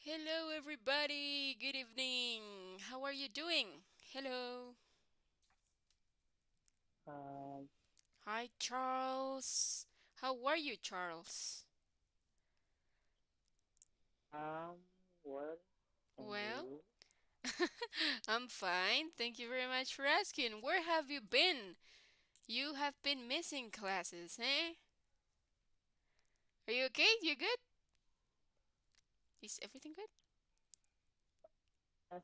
Hello, everybody. Good evening. How are you doing? Hello. Hi, Hi, Charles. How are you, Charles? um, well, and Well, you? I'm fine. Thank you very much for asking. Where have you been? You have been missing classes, eh? Are you okay? You good? Is everything good? Yes,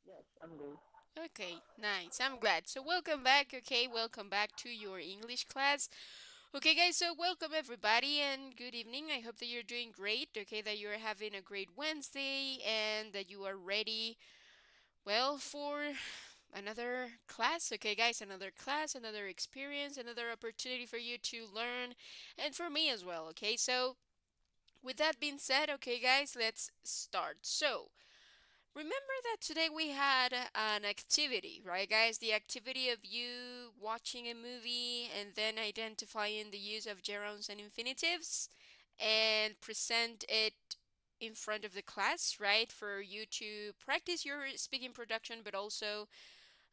yes, I'm good. Okay, nice. I'm glad. So, welcome back, okay? Welcome back to your English class. Okay, guys, so welcome everybody and good evening. I hope that you're doing great, okay, that you're having a great Wednesday and that you are ready, well, for another class, okay, guys, another class, another experience, another opportunity for you to learn and for me as well, okay? So, with that being said, okay, guys, let's start. So, remember that today we had an activity, right, guys? The activity of you watching a movie and then identifying the use of gerunds and infinitives and present it in front of the class, right? For you to practice your speaking production, but also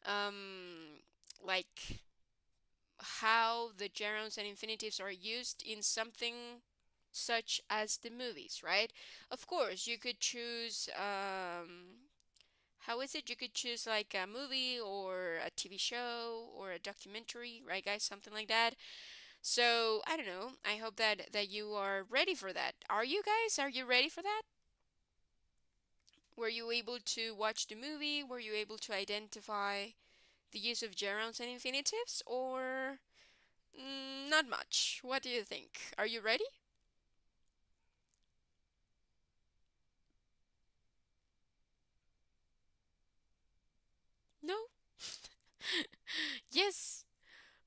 um, like how the gerunds and infinitives are used in something such as the movies, right? Of course, you could choose how is it? You could choose like a movie or a TV show or a documentary, right, guys? Something like that. So I don't know. I hope that you are ready for that. Are you guys? Are you ready for that? Were you able to watch the movie? Were you able to identify the use of gerunds and infinitives, or not much? What do you think? Are you ready? No? Yes.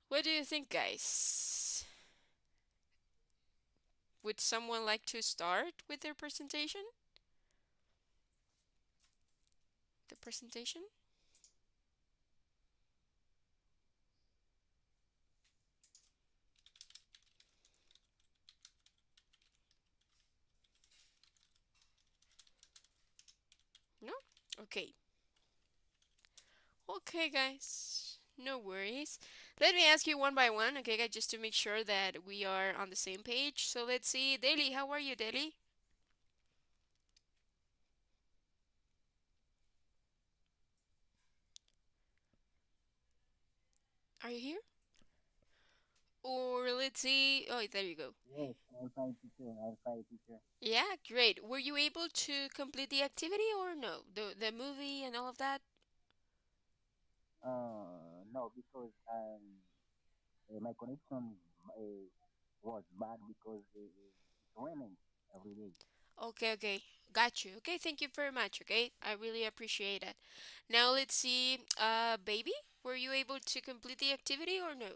What do you think, guys? Would someone like to start with their presentation? The presentation? No? Okay. Okay, guys. No worries. Let me ask you one by one, okay, guys, just to make sure that we are on the same page. So let's see. Daily, how are you, Daily? Are you here? Or let's see. Oh, there you go. Yes, I'm fine, teacher. I'm fine, teacher. Yeah, great. Were you able to complete the activity or no? The movie and all of that? No, because my connection was bad because it's raining every day. Okay, okay. Got you. Okay, thank you very much, okay? I really appreciate it. Now let's see. Baby, were you able to complete the activity or no?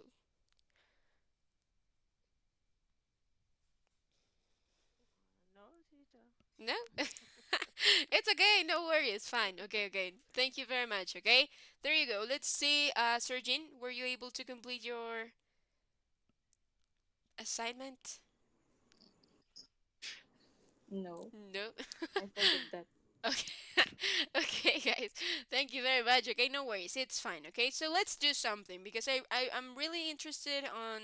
No, teacher. No? It's okay, no worries. Fine. Okay, okay. Thank you very much, okay? There you go. Let's see, Sergin, were you able to complete your assignment? No, No. I forget that. Okay. Okay, guys. Thank you very much. Okay, no worries. It's fine. Okay, so let's do something because I'm really interested on,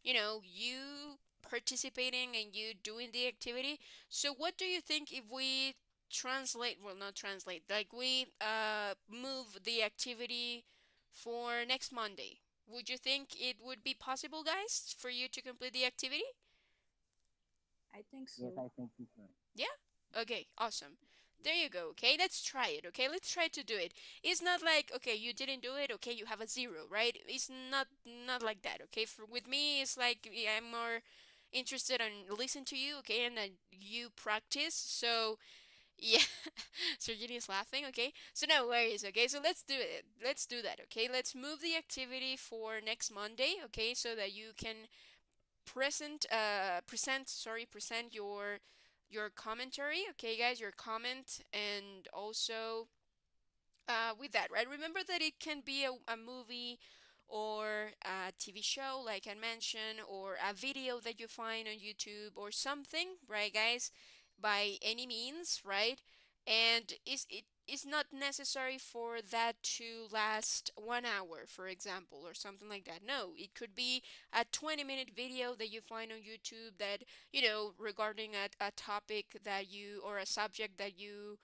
you participating and you doing the activity. So what do you think if we translate, well, not translate, like we move the activity for next Monday? Would you think it would be possible, guys, for you to complete the activity? I think Yes, so. I think, teacher. Yeah? Okay, awesome. There you go. Okay, let's try it. Okay, let's try to do it. It's not like, okay, you didn't do it, okay, you have a zero, right? It's not like that, okay? For with me it's like, yeah, I'm more interested in listen to you, okay, and then you practice. So, yeah. Sergini is laughing, okay? So no worries, okay? So let's do it. Let's do that, okay? Let's move the activity for next Monday, okay? So that you can present your commentary, okay, guys, your comment, and also with that, right, remember that it can be a movie or a TV show like I mentioned, or a video that you find on YouTube or something, right, guys, by any means, right? And it is not necessary for that to last 1 hour, for example, or something like that. No, it could be a 20-minute video that you find on YouTube that, regarding a topic that you, or a subject that you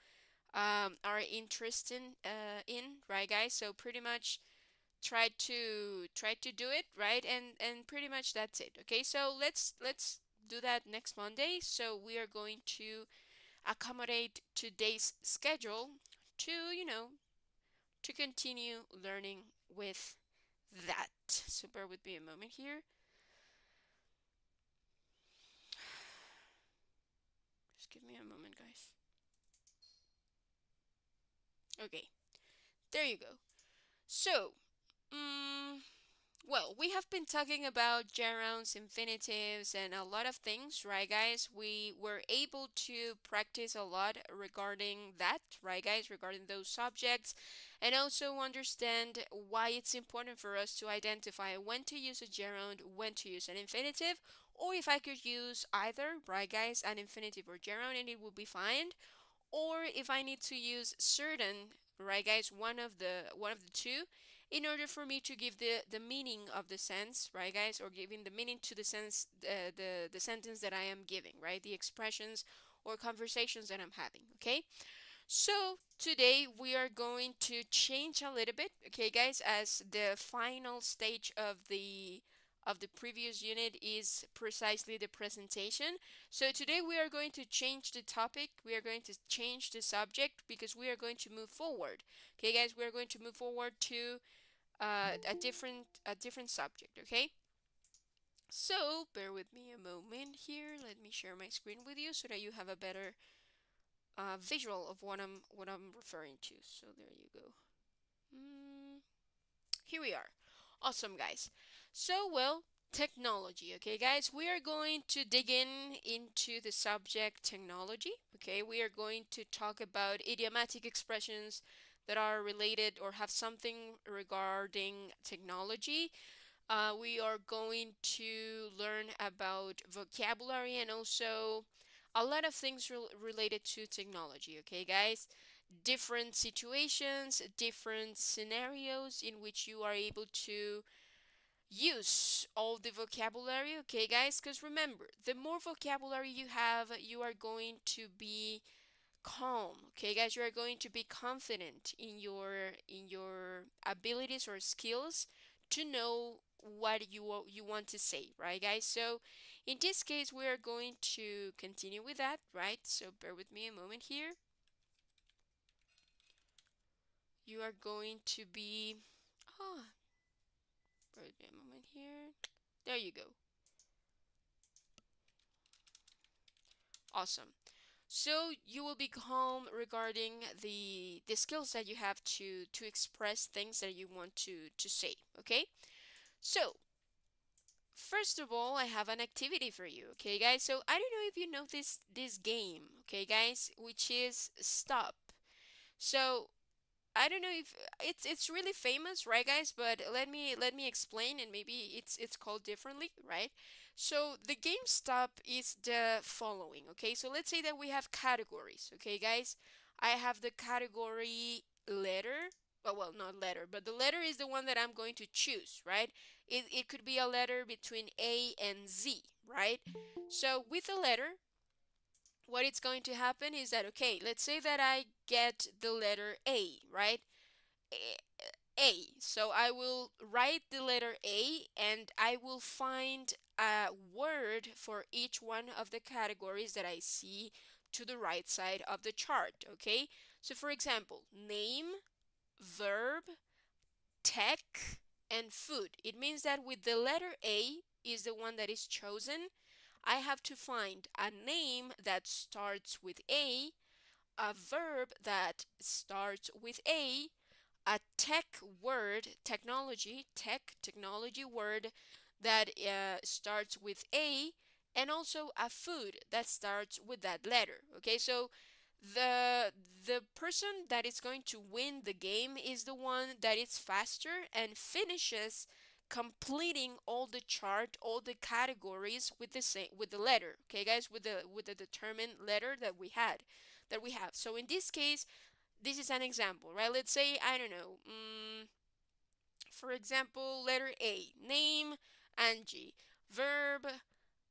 are interested in, right, guys? So pretty much try to do it, right? And pretty much that's it. Okay, so let's do that next Monday. So we are going to accommodate today's schedule to, to continue learning with that. So bear with me a moment here. Just give me a moment, guys. Okay, there you go. So, mm, well, we have been talking about gerunds, infinitives, and a lot of things, right, guys? We were able to practice a lot regarding that, right, guys? Regarding those subjects, and also understand why it's important for us to identify when to use a gerund, when to use an infinitive, or if I could use either, right, guys, an infinitive or gerund, and it will be fine, or if I need to use certain, right, guys, one of the two, in order for me to give the meaning of the sense, right, guys, or giving the meaning to the sense, the sentence that I am giving, right, the expressions or conversations that I'm having. Okay, so today we are going to change a little bit, okay, guys, as the final stage of the previous unit is precisely the presentation. So today we are going to change the topic. We are going to change the subject because we are going to move forward. Okay, guys, we are going to move forward to a different subject. Okay. So bear with me a moment here. Let me share my screen with you so that you have a better visual of what I'm referring to. So there you go. Mm, Here we are. Awesome, guys. So, well, technology. Okay, guys, we are going to dig into the subject technology. Okay, we are going to talk about idiomatic expressions that are related or have something regarding technology. We are going to learn about vocabulary and also a lot of things related to technology. Okay, guys, different situations, different scenarios in which you are able to use all the vocabulary, okay, guys? Because remember, the more vocabulary you have, you are going to be calm, okay, guys? You are going to be confident in your abilities or skills to know what you want to say, right, guys? So in this case, we are going to continue with that, right? So bear with me a moment here. You are going to be, oh, wait a moment here. There you go. Awesome. So you will be calm regarding the skills that you have to express things that you want to say. Okay. So first of all, I have an activity for you. Okay, guys. So I don't know if you know this game. Okay, guys, which is stop. So I don't know if it's really famous, right, guys? But let me explain, and maybe it's called differently, right? So the game stop is the following. Okay, so let's say that we have categories. Okay, guys, I have the category letter. Well, not letter, but the letter is the one that I'm going to choose, right? It could be a letter between A and Z, right? So with a letter, what it's going to happen is that, okay, let's say that I get the letter A, right? A. So I will write the letter A and I will find a word for each one of the categories that I see to the right side of the chart, okay? So for example, name, verb, tech, and food. It means that with the letter A is the one that is chosen, I have to find a name that starts with a verb that starts with a tech word, technology word that starts with A, and also a food that starts with that letter. Okay, so the the person that is going to win the game is the one that is faster and finishes completing all the chart, all the categories with the same with the letter. Okay, guys, with the determined letter that we have. So in this case, this is an example, right? Let's say I don't know. For example, letter A, name Angie. Verb,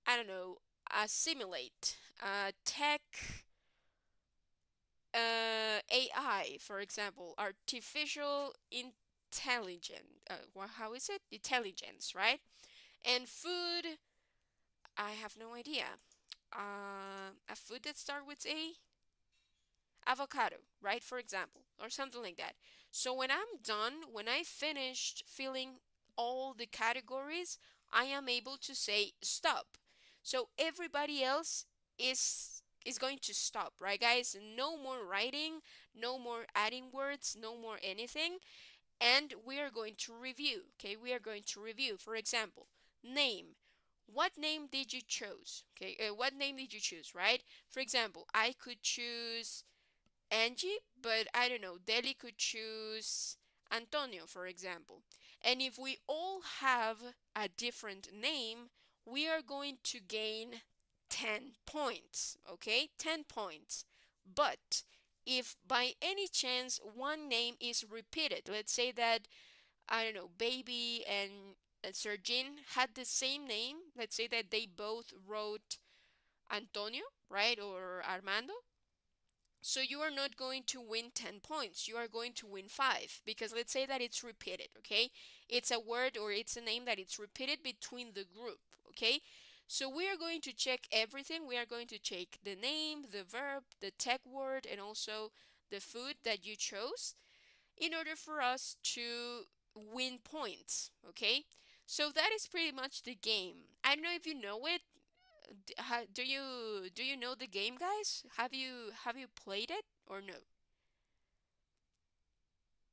I don't know, assimilate. Tech, AI, for example, artificial intelligence. How is it? Intelligence, right? And food, I have no idea. A food that starts with A, avocado, right? For example, or something like that. So when I'm done, when I finished filling all the categories, I am able to say stop. So everybody else is going to stop, right guys? No more writing, no more adding words, no more anything, and we are going to review. Okay, we are going to review. For example, name. What name did you choose? Okay, what name did you choose, right? For example, I could choose Angie, but I don't know, Deli could choose Antonio, for example. And if we all have a different name, we are going to gain 10 points, okay? 10 points. But if by any chance one name is repeated, let's say that, I don't know, Baby and Sergin had the same name, let's say that they both wrote Antonio, right? Or Armando, so you are not going to win 10 points. You are going to win 5 because let's say that it's repeated, okay? It's a word or it's a name that it's repeated between the group, okay? So we are going to check everything. We are going to check the name, the verb, the tag word, and also the food that you chose in order for us to win points, okay? So that is pretty much the game. I don't know if you know it. Do you know the game, guys? Have you played it or no?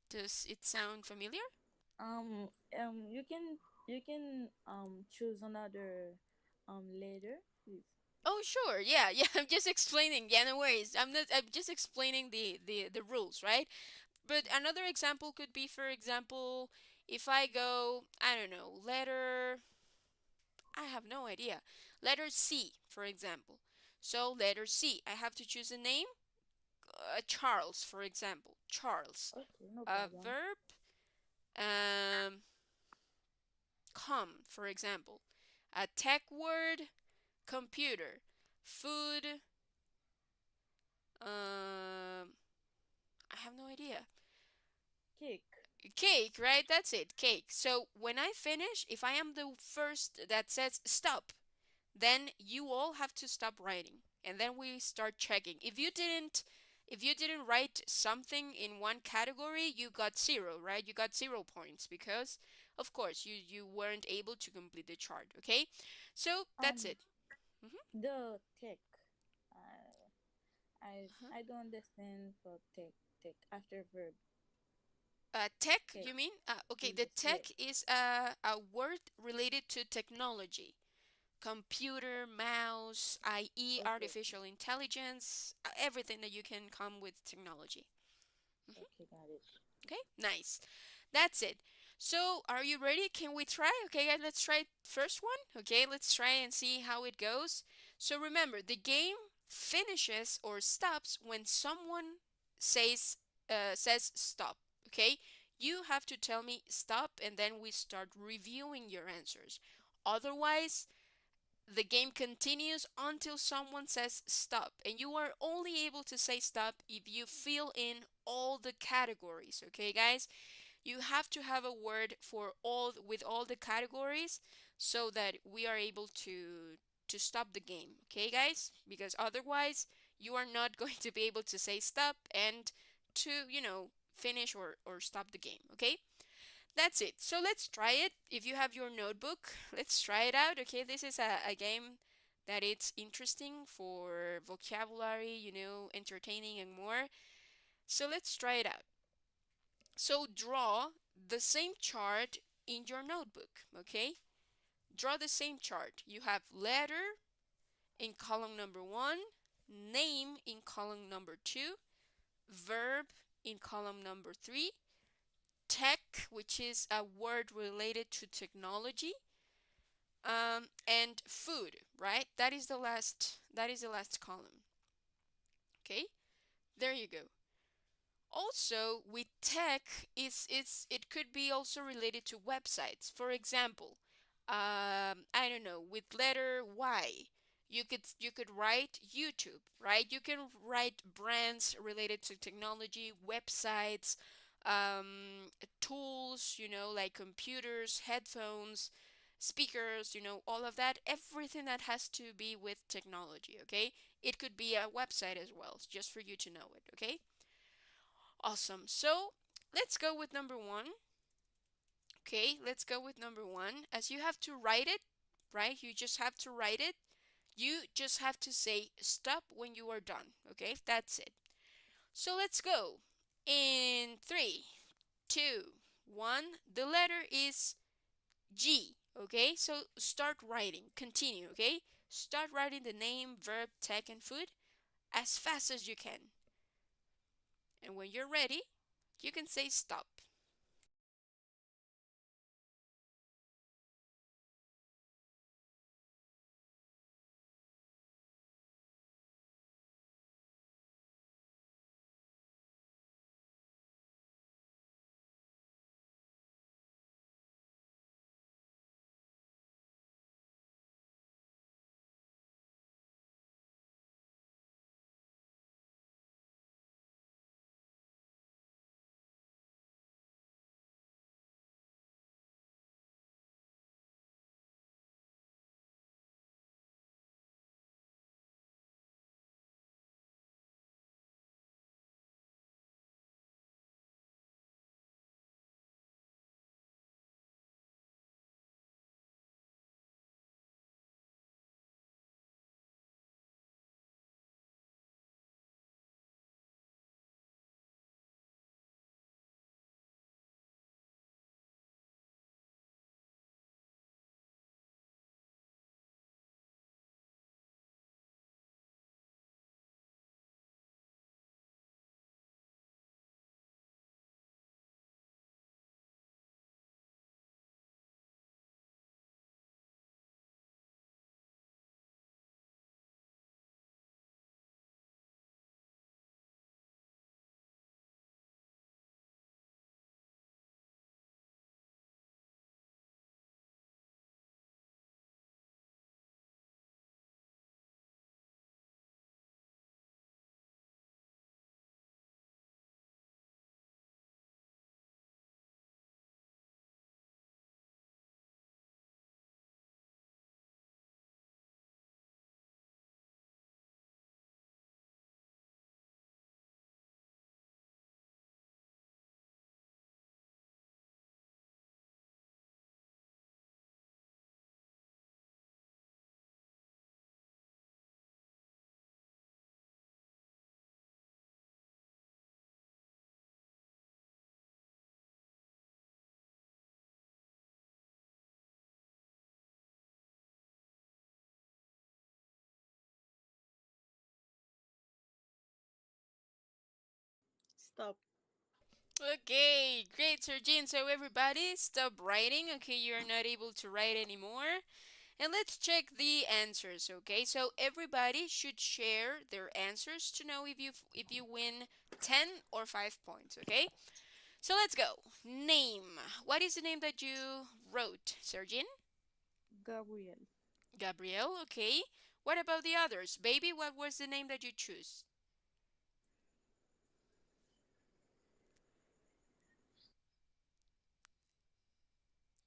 Does it sound familiar? You can choose another later, please. Oh, sure. Yeah, yeah. I'm just explaining. Yeah, no worries. I'm just explaining the rules, right? But another example could be, for example, if I go, I don't know, letter. I have no idea. Letter C, for example. So letter C. I have to choose a name. Charles, for example. Charles. Okay, no A problem. verb. Um, come, for example. A tech word, computer. Food, I have no idea. Cake. Cake, right? That's it, cake. So when I finish, if I am the first that says stop, then you all have to stop writing. And then we start checking. If you didn't write something in one category, you got zero, right? You got 0 points because of course you weren't able to complete the chart, okay? So that's Um, it. Mm-hmm. the tech. Uh, I Uh-huh. I don't understand for tech after verb. Tech, Tech. you mean? Okay, the Yes, yes. tech is a word related to technology. Computer, mouse, i.e., Okay, artificial intelligence, everything that you can come with technology. Mhm. okay, got it. Okay, nice. That's it. So, are you ready? Can we try? Okay, guys, let's try first one. Okay, let's try and see how it goes. So, remember, the game finishes or stops when someone says stop. Okay, you have to tell me stop, and then we start reviewing your answers. Otherwise, the game continues until someone says stop, and you are only able to say stop if you fill in all the categories. Okay, guys? You have to have a word for all with all the categories so that we are able to stop the game. Okay, guys? Because otherwise, you are not going to be able to say stop and to, finish or stop the game. Okay? That's it. So let's try it. If you have your notebook, let's try it out. Okay, this is a game that it's interesting for vocabulary, entertaining and more. So let's try it out. So draw the same chart in your notebook, okay? Draw the same chart. You have letter in column number 1, name in column number 2, verb in column number 3, tech, which is a word related to technology, and food, right? That is the last column. Okay? There you go. Also, with tech, it could be also related to websites. For example, I don't know, with letter Y, you could write YouTube, right? You can write brands related to technology, websites, tools, like computers, headphones, speakers, all of that, everything that has to be with technology, okay? It could be a website as well, just for you to know it, okay? Awesome. So let's go with number one. Okay, let's go with number one. As you have to write it, right? You just have to write it. You just have to say stop when you are done. Okay, that's it. So let's go. In three, two, one. The letter is G. Okay, so start writing. Continue. Okay, start writing the name, verb, tech, and food as fast as you can. And when you're ready, you can say stop. Stop. Okay, great, Sergin. So everybody, stop writing. Okay, you are not able to write anymore. And let's check the answers. Okay, so everybody should share their answers to know if you win 10 or 5 points. Okay, so let's go. Name. What is the name that you wrote, Sergin? Gabriel. Gabriel. Okay. What about the others? Baby, what was the name that you choose?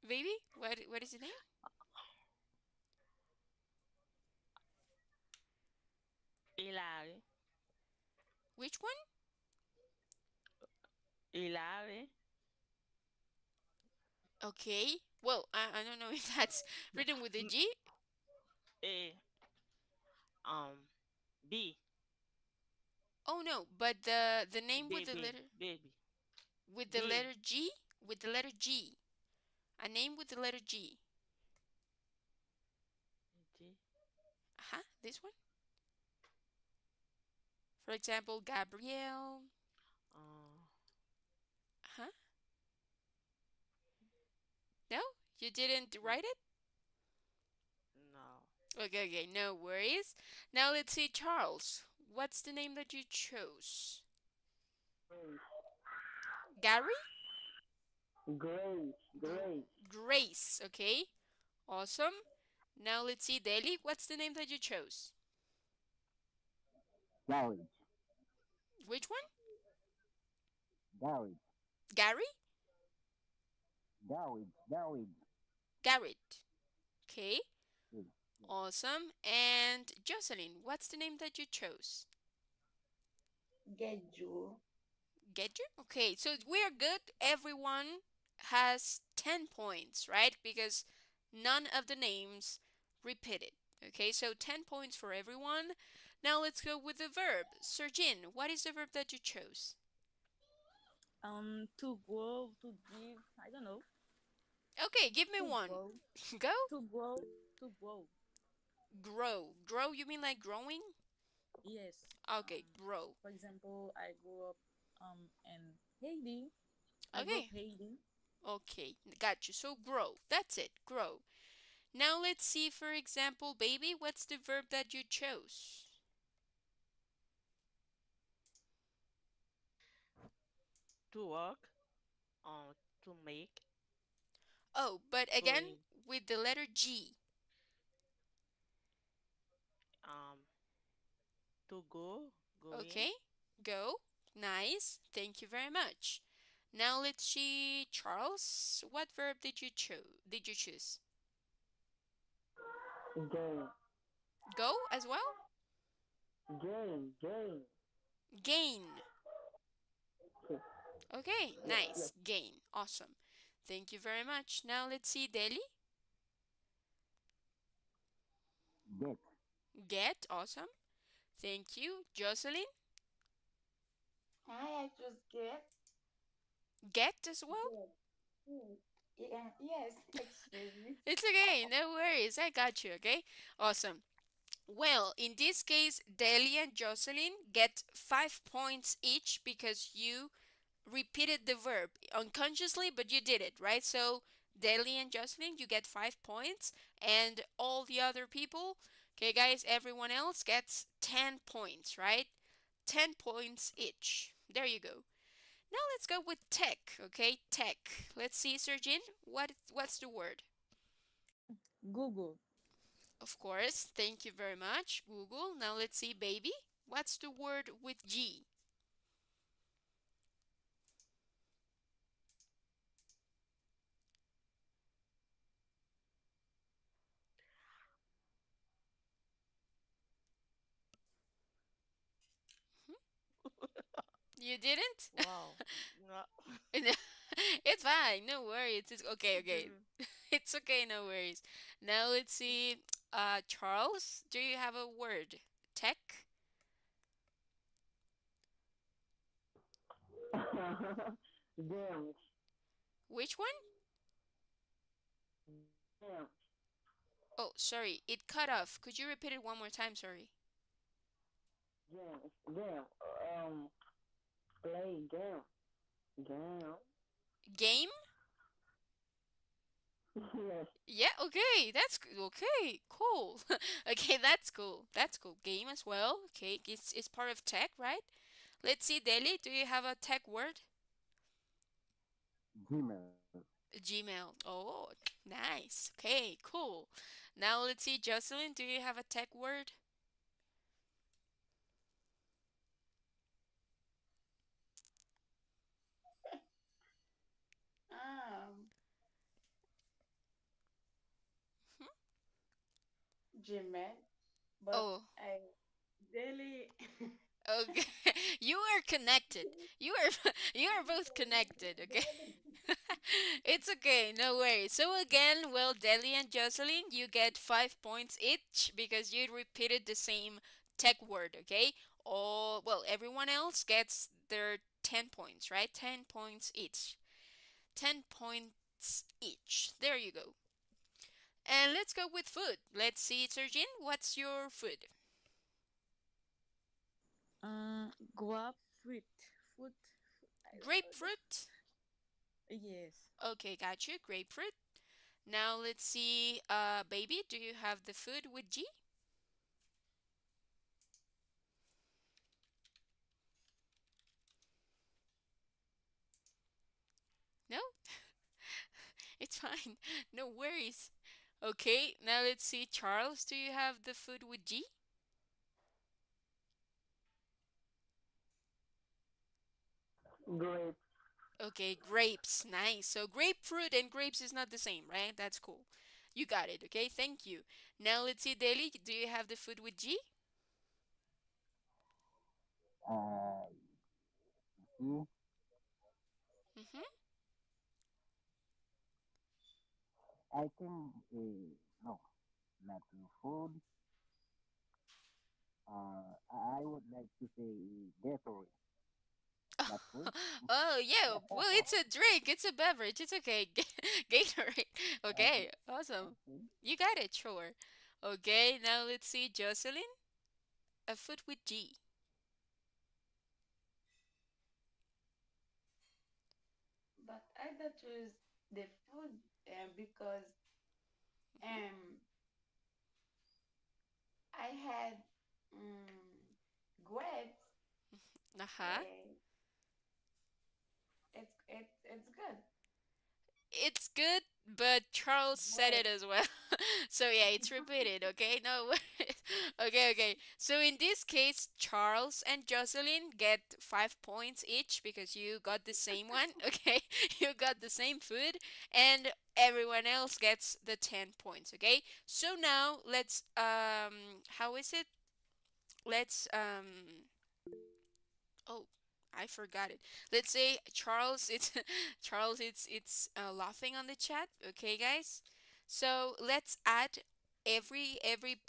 Baby, what is the name? Hilary, Which one? Hilary, Okay. Well, I don't know if that's written with a M- G. A, B, Oh no, but the name with the baby, letter baby, with the B, letter G, with the letter G. A name with the letter G. G, Uh-huh, this one. For example, Gabrielle. uh, Uh-huh. You didn't write it? No. Okay, okay, no worries. Now let's see, Charles. What's the name that you chose? Gary? Grace, Gr- Grace, Grace, okay? Awesome. Now let's see, Daily. What's the name that you chose? Garage, Which one? Garage, Gary? Garage. Garrett. Okay, Yes, awesome. And Jocelyn, what's the name that you chose? Get you. Get you? Okay, so we're good. Everyone has 10 points, right? Because none of the names repeated. Okay, so 10 points for everyone. Now let's go with the verb. Sergin, what is the verb that you chose? To grow, to give. I don't know. Okay, give me To one. grow, Go. to grow, to grow. Grow. Grow, you mean like growing? Yes. Okay, grow. For example, I grew up in Haiti. I grew up Okay, Haiti. okay, got you. So grow. That's it, grow. Now let's see, for example, baby, what's the verb that you chose? To work. To make. Oh, but again, Going. with the letter G. Um. To go. Going. Okay, go. Nice. Thank you very much. Now let's see, Charles, what verb did you choose? game, Go as well? game. Gain. Yes, Okay, yes. nice. Gain. Awesome. Thank you very much. Now let's see, Delhi. Get, Get. Awesome. Thank you. Jocelyn. Hi, I just Get as well? get. Hmm. Yeah, yes, excuse me. It's okay. No worries. I got you. Okay. Awesome. Well, in this case, Delia and Jocelyn get 5 points each because you repeated the verb unconsciously, but you did it, right? So, Delia and Jocelyn, you get 5 points, and all the other people, okay, guys, everyone else gets 10 points, right? 10 points each. There you go. Now let's go with tech, okay? Tech. Let's see, Sergin, what's the word? Google. Of course, thank you very much, Google. Now let's see, baby. What's the word with G? You didn't? Wow. No. It's fine, no worries. It's okay, okay. Okay. It's okay, no worries. Now let's see. Charles, do you have a word? Tech? James, Which one? James, Oh, sorry, it cut off. Could you repeat it one more time? Sorry. James. Play game, game. Game? Yes, Yeah, okay, okay, cool. Okay, that's cool. That's cool. Game as well. Okay, it's part of tech, right? Let's see, Deli, do you have a tech word? Gmail, Gmail. Oh, nice. Okay, cool. Now let's see, Jocelyn, do you have a tech word? Um, Hmm? Gmail, but Oh, I daily. okay. You are connected. You are you are both connected, okay? It's okay, no worries. So again, well, Deli and Jocelyn, you get 5 points each because you repeated the same tech word, okay? Oh, well, everyone else gets their 10 points, right? 10 points each. 10 points each. There you go. And let's go with food. Let's see, Sergin, what's your food? Guap fruit. Fruit. I don't know. Grapefruit? Yes. Okay, got you. Grapefruit. Now let's see. Baby, do you have the food with G? No? It's fine. No worries. Okay, now let's see. Charles, do you have the food with G? Grape. Okay, grapes. Nice. So grapefruit and grapes is not the same, right? That's cool. You got it. Okay, thank you. Now let's see, Daily. Do you have the food with G? Uh, see, Mm-hmm. I think, no, not food. I would like to say Gatorade. That's food. Oh, yeah. Well, it's a drink. It's a beverage. It's okay. Gatorade. Okay, Okay, awesome. okay. You got it, sure. Okay, now let's see, Jocelyn. A food with G. But I don't choose the food because um I had grapes. Uh-huh. Uh, it's good. It's good, but Charles said it Grape. as well. So yeah, it's repeated, okay? No worries. Okay, okay. So in this case, Charles and Jocelyn get 5 points each because you got the same one, okay? You got the same food, and everyone else gets the 10 points, okay? So now let's how is it? Let's oh, I forgot it. Let's say Charles, it's Charles, it's laughing on the chat. Okay, guys. So let's add every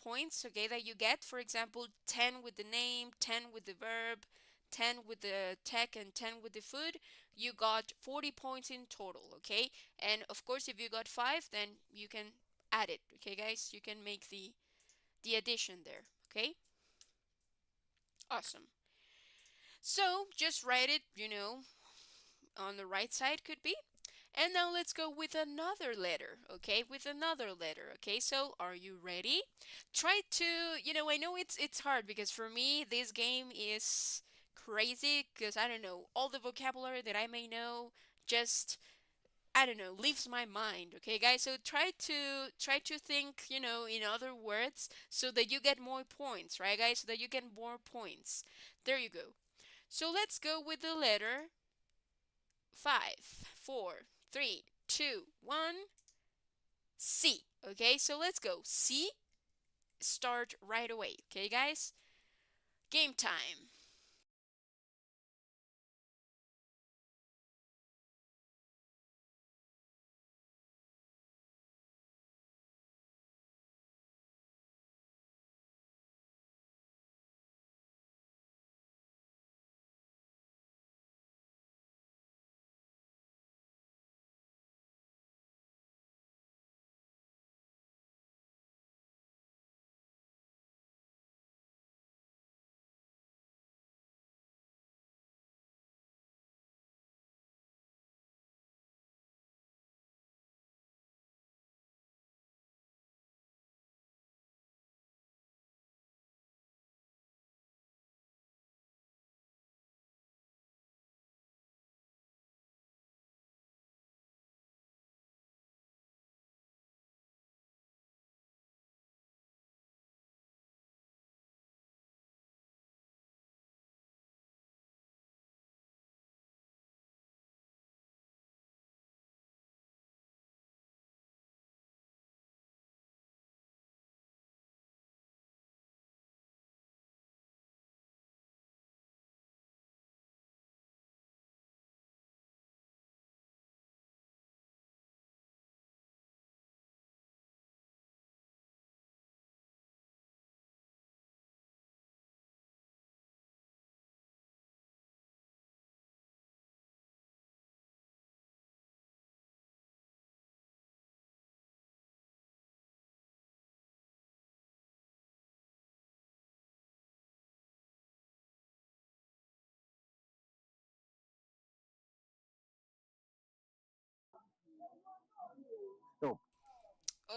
points. Okay, that you get. For example, 10 with the name, 10 with the verb, 10 with the tech, and 10 with the food. You got 40 points in total. Okay, and of course, if you got five, then you can add it. Okay, guys, you can make the addition there. Okay, awesome. So just write it, on the right side could be. And now let's go with another letter, okay? With another letter, okay? So are you ready? Try to, I know it's hard because for me this game is crazy because I don't know, all the vocabulary that I may know just I don't know, leaves my mind, okay guys? So try to think, in other words so that you get more points, right guys? So that you get more points. There you go. So let's go with the letter five, four, three, two, one. C. Okay, so let's go. C. Start right away. Okay, guys? Game time.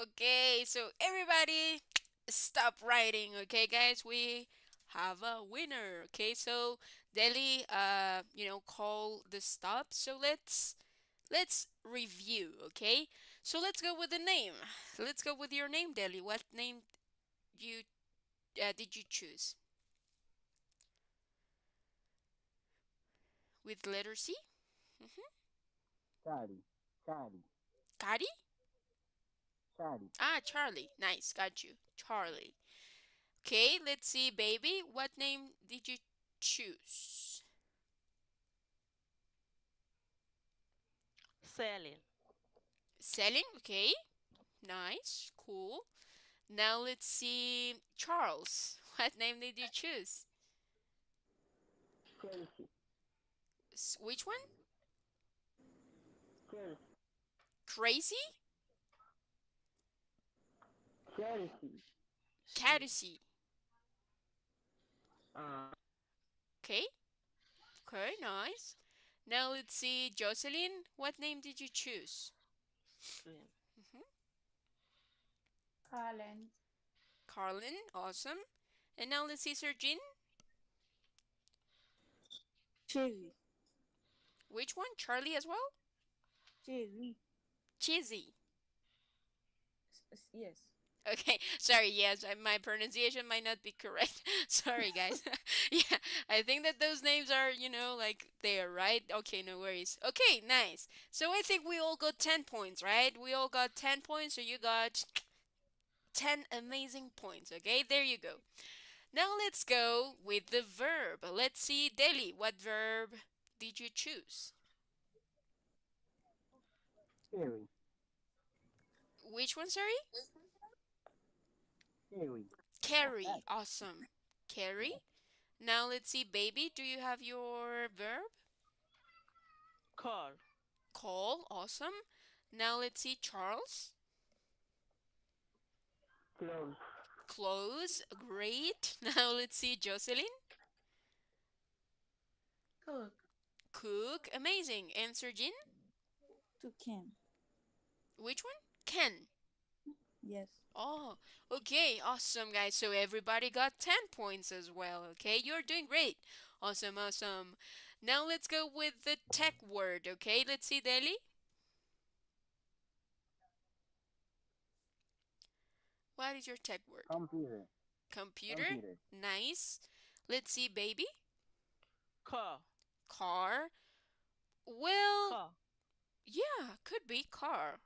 Okay, so everybody stop writing, okay guys? We have a winner. Okay, so Delhi call the stop. So let's review, okay? So let's go with the name. Let's go with your name, Delhi. What name you did you choose? With letter C? Mm-hmm. Charlie, Charlie, Kari? Charlie, Ah, Charlie. Nice, got you. Charlie. Okay, let's see, baby. What name did you choose? Selling. Selling, okay. Nice, cool. Now let's see, Charles. What name did you choose? Chelsea, Which one? Chelsea, Crazy? Chelsea. She's. Cadusy. Uh, Okay, okay, nice. Now let's see, Jocelyn. What name did you choose? Swim. Hmm. Colin. Carlin, awesome. And now let's see, Sergin. Cherry. Which one? Charlie as well? Cherry. Cheesy. Yes. Okay, sorry, yes, my pronunciation might not be correct. Sorry, guys. Yeah, I think that those names are, like there, right? Okay, no worries. Okay, nice. So I think we all got 10 points, right? We all got 10 points, so you got 10 amazing points, okay? There you go. Now let's go with the verb. Let's see, Deli, what verb did you choose? Cherry, Which one, sorry? Cherry. Carry. Awesome. Carry. Now let's see, baby, do you have your verb? Call. Call, awesome. Now let's see, Charles. Close, Close, great. Now let's see, Jocelyn. Cook. Cook, amazing. And Sergin? To can. Which one? Ken. Yes. Oh, okay, awesome, guys. So everybody got 10 points as well, okay? You're doing great. Awesome, awesome. Now let's go with the tech word, okay? Let's see, Deli. What is your tech word? computer, Computer? computer. Nice. Let's see, baby. Car. Car. Well, Car. yeah, could be car.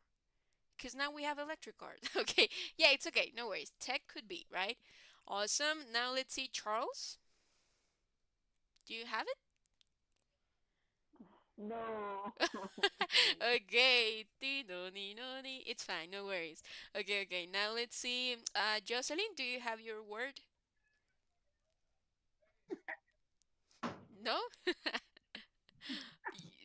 Because now we have electric cars. Okay, yeah, it's okay. No worries. Tech could be, right? Awesome. Now let's see, Charles. Do you have No. it? Okay. Ti-do-ni-no-ni. It's fine. No worries. Okay, okay. Now let's see. Jocelyn, do you have your word? No?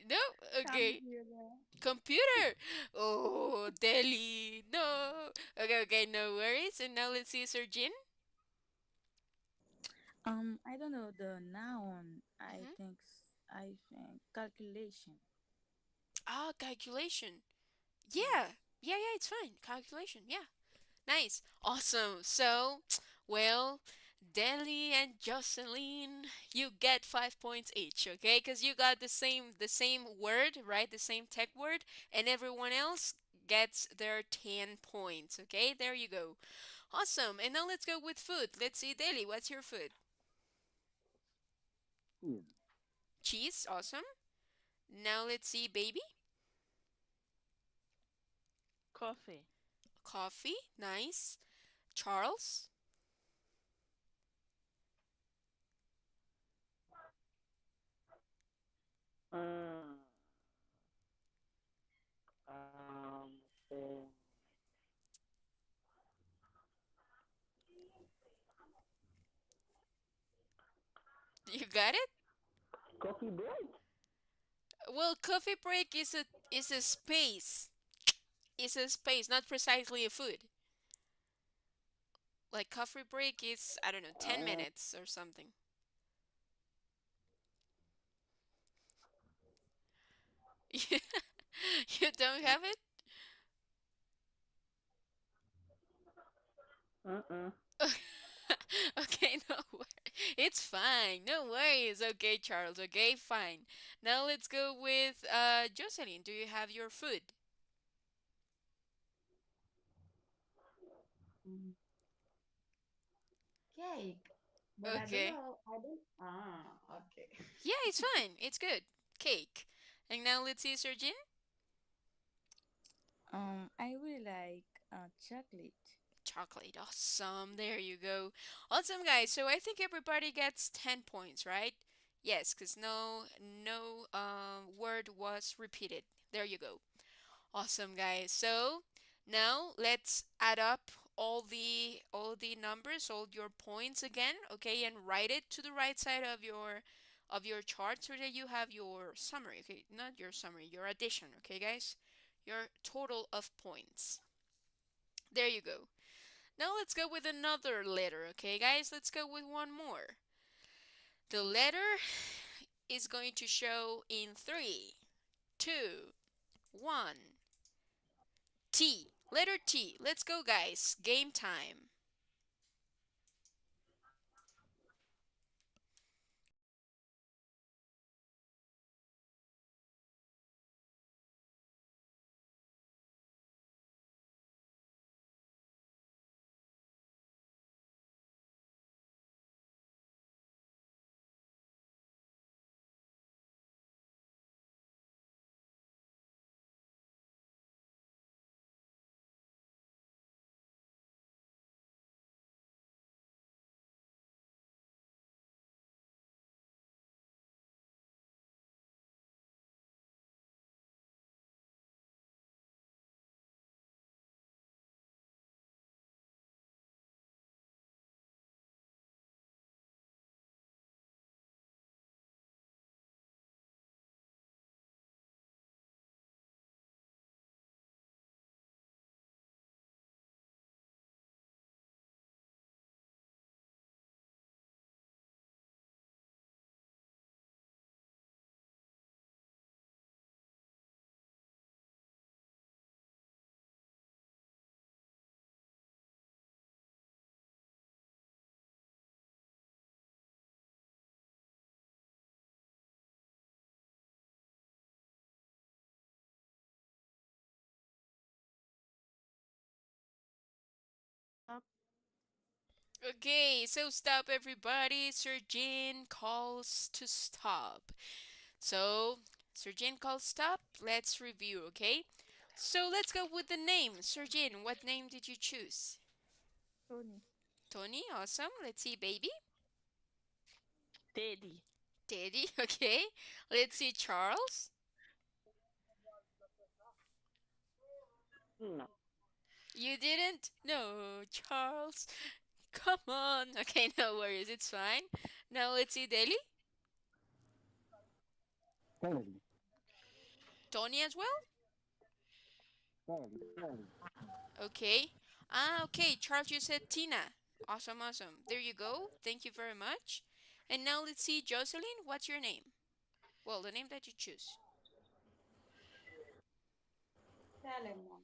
No? Okay. Computer. Computer. Oh, Delhi. No. Okay, okay. No worries. And now let's see, Sergin. I don't know the noun. Mm-hmm. I think calculation. Ah, calculation. Yes. Yeah. Yeah, yeah, it's fine. Calculation. Yeah. Nice. Awesome. So, well, Deli and Jocelyn, you get 5 points each, okay? Because you got the same word, right? The same tech word, and everyone else gets their 10 points, okay? There you go. Awesome. And now let's go with food. Let's see, Deli, what's your food? Cheese, Cheese. Awesome. Now let's see, baby. Coffee. Coffee. Nice. Charles. um, um, eh, You got it? coffee break. Well, coffee break is a space. It's a space, not precisely a food. Like coffee break is, I don't know, 10 Uh, minutes or something. You don't have it? Mm-mm. Okay, no worries. It's fine. No worries. Okay, Charles. Okay, fine. Now let's go with Jocelyn. Do you have your food? Mm, cake. But I don't Okay. know. I don't. Okay. Yeah, it's fine. It's good. Cake. And now let's see, Sergin. I really like chocolate. Chocolate. Awesome. There you go. Awesome, guys. So I think everybody gets 10 points, right? Yes, because no word was repeated. There you go. Awesome, guys. So now let's add up all the numbers, all your points again, okay, and write it to the right side of your chart so that you have your summary, okay, not your summary, your addition, okay, guys, your total of points. There you go. Now let's go with another letter, okay, guys. Let's go with one more. The letter is going to show in three, two, one. T. Letter T. Let's go, guys. Game time. Up. Okay, so stop, everybody. Sir Jin calls to stop. So, Sir Jin calls stop. Let's review, okay? So, let's go with the name. Sir Jin, what name did you choose? Tony. Tony, awesome. Let's see, baby. Teddy. Teddy, okay. Let's see, Charles. No. You didn't? No, Charles. Come on. Okay, no worries. It's fine. Now let's see, Deli. Kennedy, Tony as well? Kennedy. Okay. Ah, okay. Charles, you said Tina. Awesome, awesome. There you go. Thank you very much. And now let's see, Jocelyn, what's your name? Well, the name that you choose. Salemon.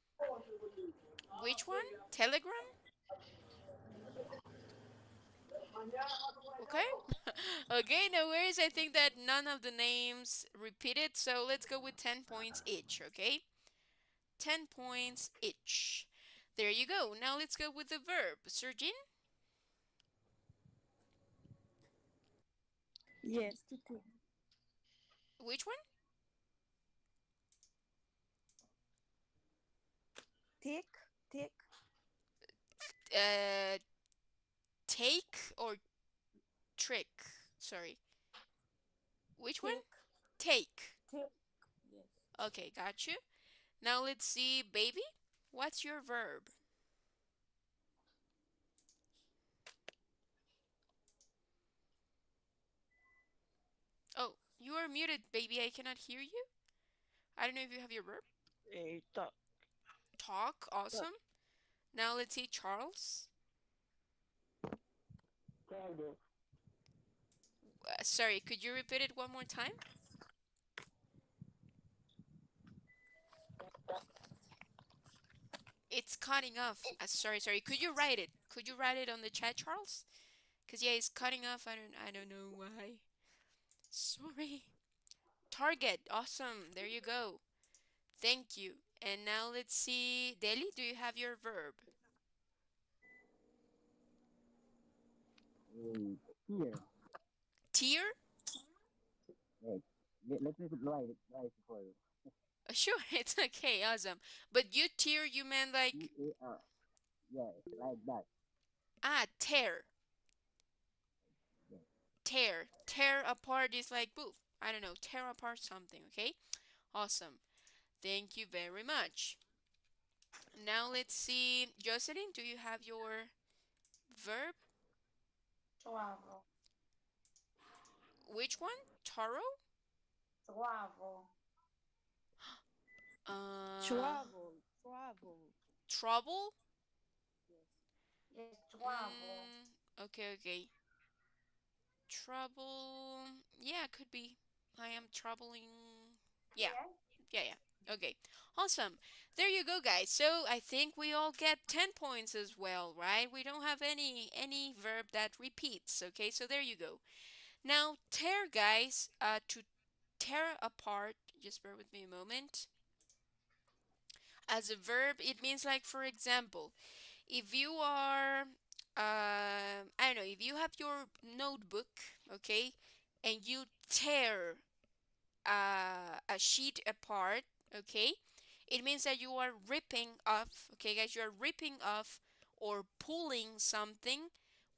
Which one? Telegram? Okay. Okay, no worries. I think that none of the names repeated, so let's go with 10 points each, okay? 10 points each. There you go. Now let's go with the verb. Surgeon, Yes, to take. which one? Take. Take. Uh, take or trick? Sorry. Which one? Take. Take. Take. Yes. Okay, got you. Now let's see, baby. What's your verb? Oh, you are muted, baby. I cannot hear you. I don't know if you have your verb. Talk. Talk. Talk. Awesome. Now let's see, Charles. Kennedy, Sorry, could you repeat it one more time? It's cutting off. Sorry, sorry. Could you write it? Could you write it on the chat, Charles? Cause yeah, it's cutting off. I don't know why. Sorry. Target. Awesome. There you go. Thank you. And now let's see. Deli, do you have your verb? Here. Tear? Right. Let me write it for you. Sure, it's okay. Awesome. But you tear, you meant like Tear. Yeah, like that. tear. Yeah. Tear apart is like poof. I don't know. Tear apart something. Okay. Awesome. Thank you very much. Now let's see. Jocelyn, do you have your verb? Travel. Which one? Taro? Travel. Uh, Travel. Travel. trouble? Yes. Yes, travel. Okay, okay. Trouble. Yeah, could be. I am troubling. Yeah, Yeah. yeah. Okay, awesome. There you go, guys. So I think we all get 10 points as well, right? We don't have any verb that repeats. Okay, so there you go. Now tear, guys. To tear apart. Just bear with me a moment. As a verb, it means like, for example, if you are I don't know, if you have your notebook, okay, and you tear a sheet apart, okay, it means that you are ripping off, okay, guys, you are ripping off or pulling something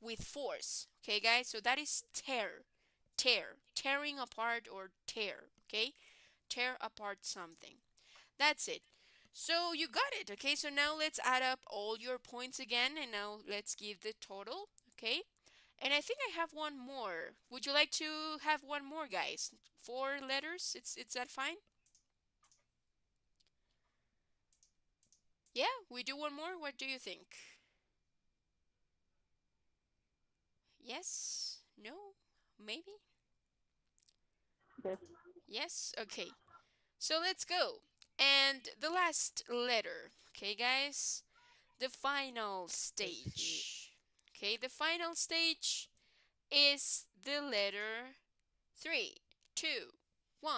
with force, okay, guys, so that is tearing apart or tear, okay, tear apart something. That's it. So you got it. Okay, so now let's add up all your points again and now let's give the total. Okay, and I think I have one more. Would you like to have one more, guys? 4 letters? It's that fine? Yeah, we do one more. What do you think? Yes? No? Maybe? Yes. Yes? Okay. So let's go. And the last letter. Okay, guys? The final Let's see. stage. Okay, the final stage is the letter 3, 2, 1,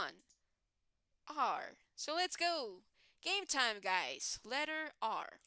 R. So let's go. Game time, guys. Letter R.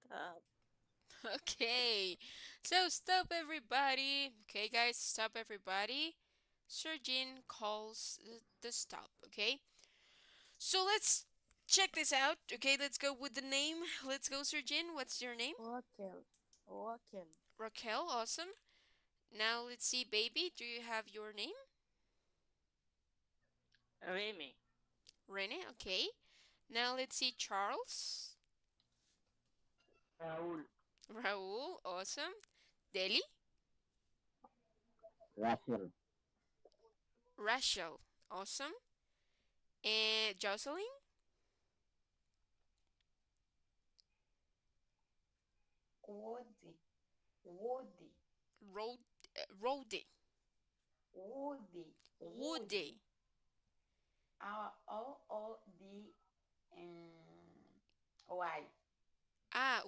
Stop. Okay. So stop everybody. Okay, guys, stop everybody. Surgeon calls the stop, okay? So let's check this out. Okay, let's go with the name. Let's go, Surgeon. What's your name? Raquel. Raquel. Raquel, awesome. Now let's see, baby. Do you have your name? Remy. Rene, okay. Now let's see, Charles. Raul. Raul, awesome. Deli, Rachel. Rachel, awesome. And Jocelyn, Woody. Woody. Road, roadie, Woody. Woody. woody. Rood. Y. Ah,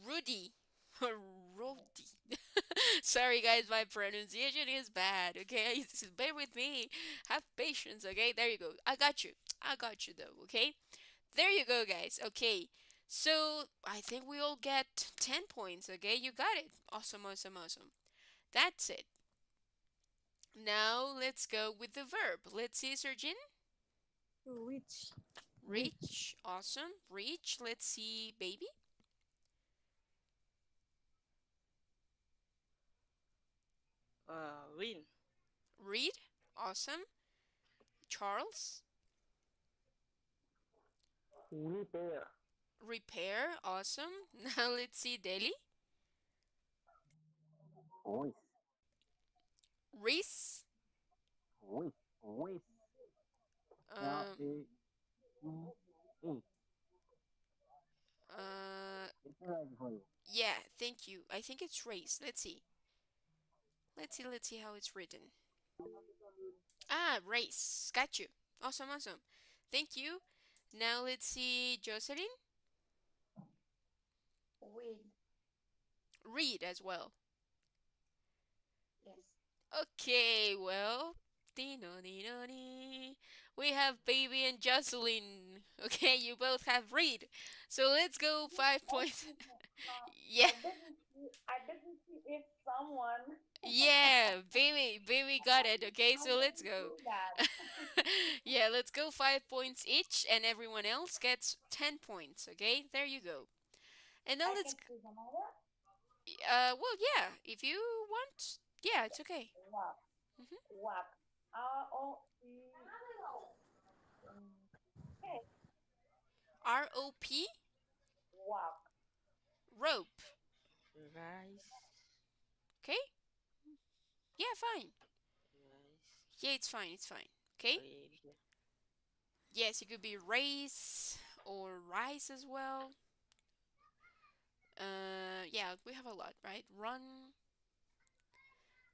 Rudy. Rudy. Sorry, guys, my pronunciation is bad. Okay, bear with me. Have patience. Okay, there you go. I got you. I got you though. Okay, there you go, guys. Okay, so I think we all get 10 points. Okay, you got it. Awesome, awesome, awesome. That's it. Now let's go with the verb. Let's see, Surgeon. Rich. Rich. Reach. Awesome. Reach. Let's see, baby. Win. Read. Awesome. Charles. Repair. Repair. Awesome. Now let's see, Delhi. Voice. Reese. Voice. Voice. Um. R-A-E-A. Uh. It's right for you. Yeah. Thank you. I think it's race. Let's see. Let's see. Let's see how it's written. Ah, race. Got you. Awesome. Awesome. Thank you. Now let's see, Jocelyn. Weed. Read as well. Yes. Okay, well, dino dino dee. We have Baby and Jocelyn. Okay, you both have read. So let's go 5 points. Yeah, I didn't see if someone. yeah, baby got it. Okay, I so let's didn't go. see that. Yeah, let's go 5 points each, and everyone else gets 10 points. Okay, there you go. And now I let's. can choose another. Well, yeah, if you want, yeah, it's okay. Walk. hmm Walk. R-O-E. Okay. ROP, Walk. rope. Rice. Okay, yeah, fine. Rice. Yeah, it's fine, it's fine. Okay? Read. Yes, it could be race or rice as well. Yeah, we have a lot, right? Run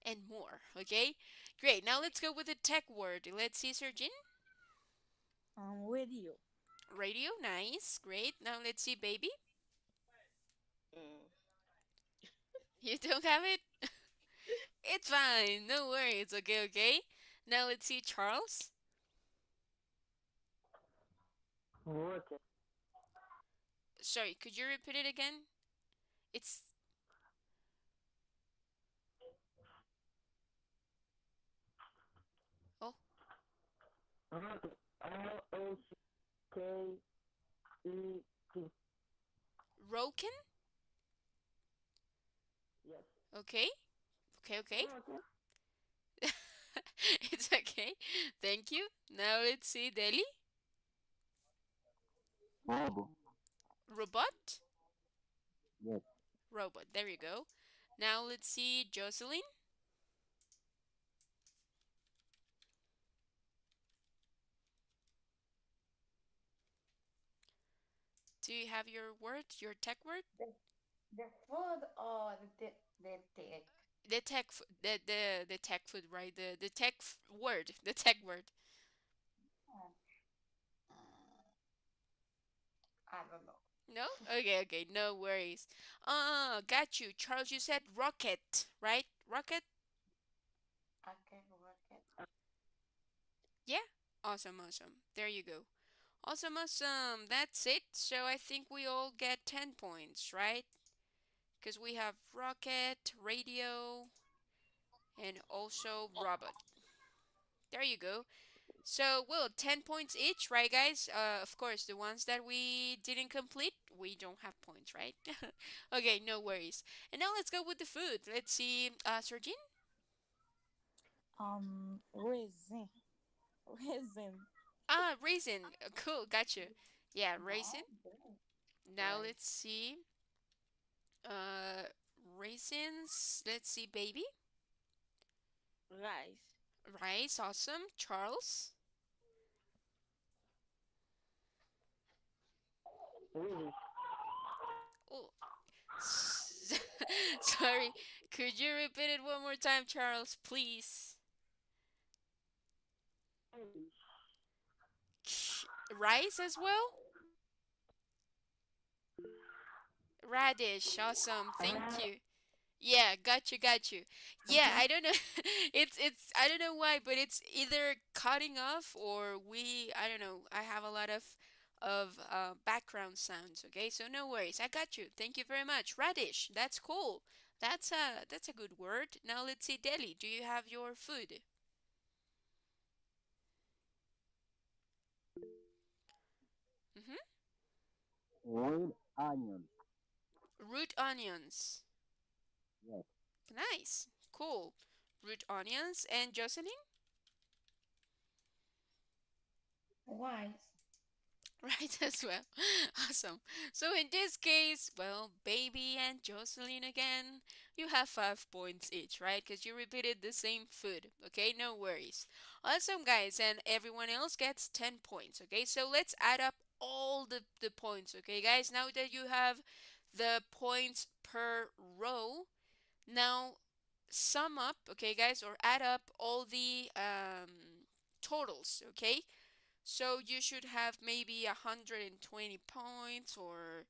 and more. Okay? Great. Now let's go with the tech word. Let's see, Surgeon. Radio. Radio, nice. Great. Now let's see, baby. Mm. You don't have it? It's fine. No worries. Okay, okay. Now let's see, Charles. Working. Sorry, could you repeat it again? It's. Oh, Rocket. R-O-C-K-E-T. Roken? Yes. Okay. Okay, okay. Rocket. It's okay. Thank you. Now let's see Delhi. Robo. Robot. Yes. Robot. There you go. Now let's see Jocelyn. Do you have your word, your tech word? The, the food or the tech? The tech, the tech food, right? The tech word, the tech word. Uh, I don't know. No? Okay, okay, no worries. Got you. Charles, you said rocket, right? Rocket? I can work it. Yeah? Awesome, awesome. There you go. Awesome, awesome. That's it. So I think we all get 10 points, right? Because we have rocket, radio, and also robot. There you go. So, well, 10 points each, right, guys? Of course, the ones that we didn't complete, we don't have points, right? Okay, no worries. And now let's go with the food. Let's see, Sergin? Raisin. Raisin. Ah, raisin. Cool, gotcha. Yeah, raisin. No, good. Now let's Rice. see. Uh, raisins. Let's see, baby. Rice. Rice, awesome. Charles. Really. Oh, sorry. Could you repeat it one more time, Charles, please? Rice as well? Radish. Awesome. Thank you. Yeah, got you, got you. Yeah, I don't know. It's I don't know why, but it's either cutting off or I don't know. I have a lot of background sounds, okay? So no worries. I got you. Thank you very much. Radish. That's cool. That's a good word. Now let's see, Delhi. Do you have your food? Mhm. Red onion. Root onions. Yes. Nice. Cool. Root onions and Jocelyn? Wise. Right as well. Awesome. So in this case, well, Baby and Jocelyn again, you have 5 points each, right? Because you repeated the same food. Okay, no worries. Awesome, guys, and everyone else gets 10 points. Okay, so let's add up all the points. Okay, guys, now that you have the points per row, now sum up, okay, guys, or add up all the totals. Okay, so you should have maybe 120 points, or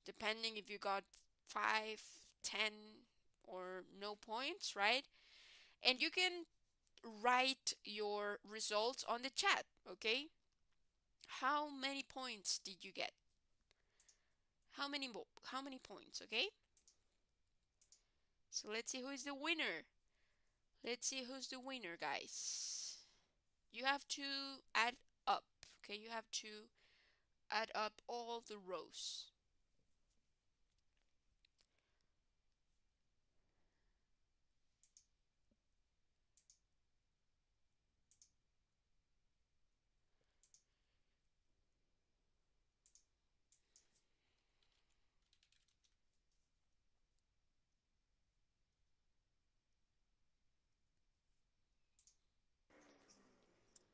depending if you got 5, 10, or no points, right? And you can write your results on the chat, okay? How many points did you get? How many points, okay? So let's see who is the winner. Let's see who's the winner, guys. You have to add up, okay? You have to add up all the rows.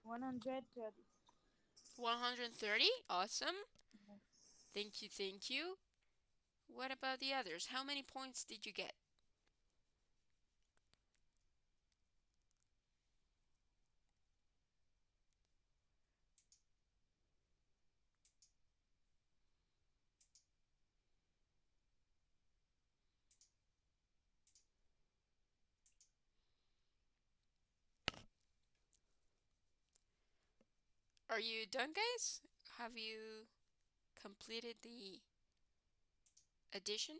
130. 130. Awesome. Yes. Thank you, thank you. What about the others? How many points did you get? Are you done, guys? Have you completed the addition?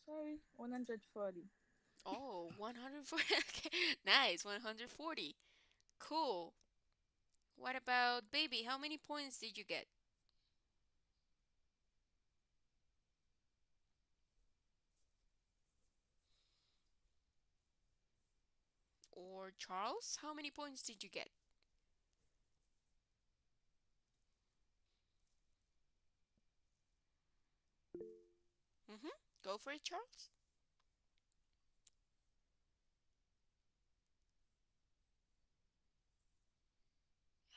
Sorry, 140. Oh, 140. Okay, nice. 140. Cool. What about Baby? How many points did you get? Or Charles? How many points did you get? Mm-hmm. Go for it, Charles.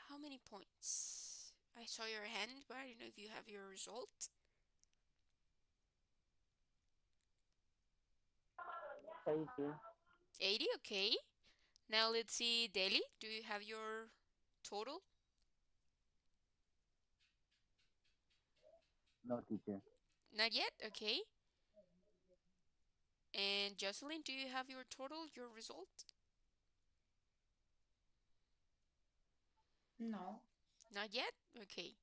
How many points? I saw your hand, but I don't know if you have your result. 80. 80, okay. Now let's see, Daily. Do you have your total? No, teacher. Not yet, okay. And Jocelyn, do you have your total, your result? No. Not yet? Okay.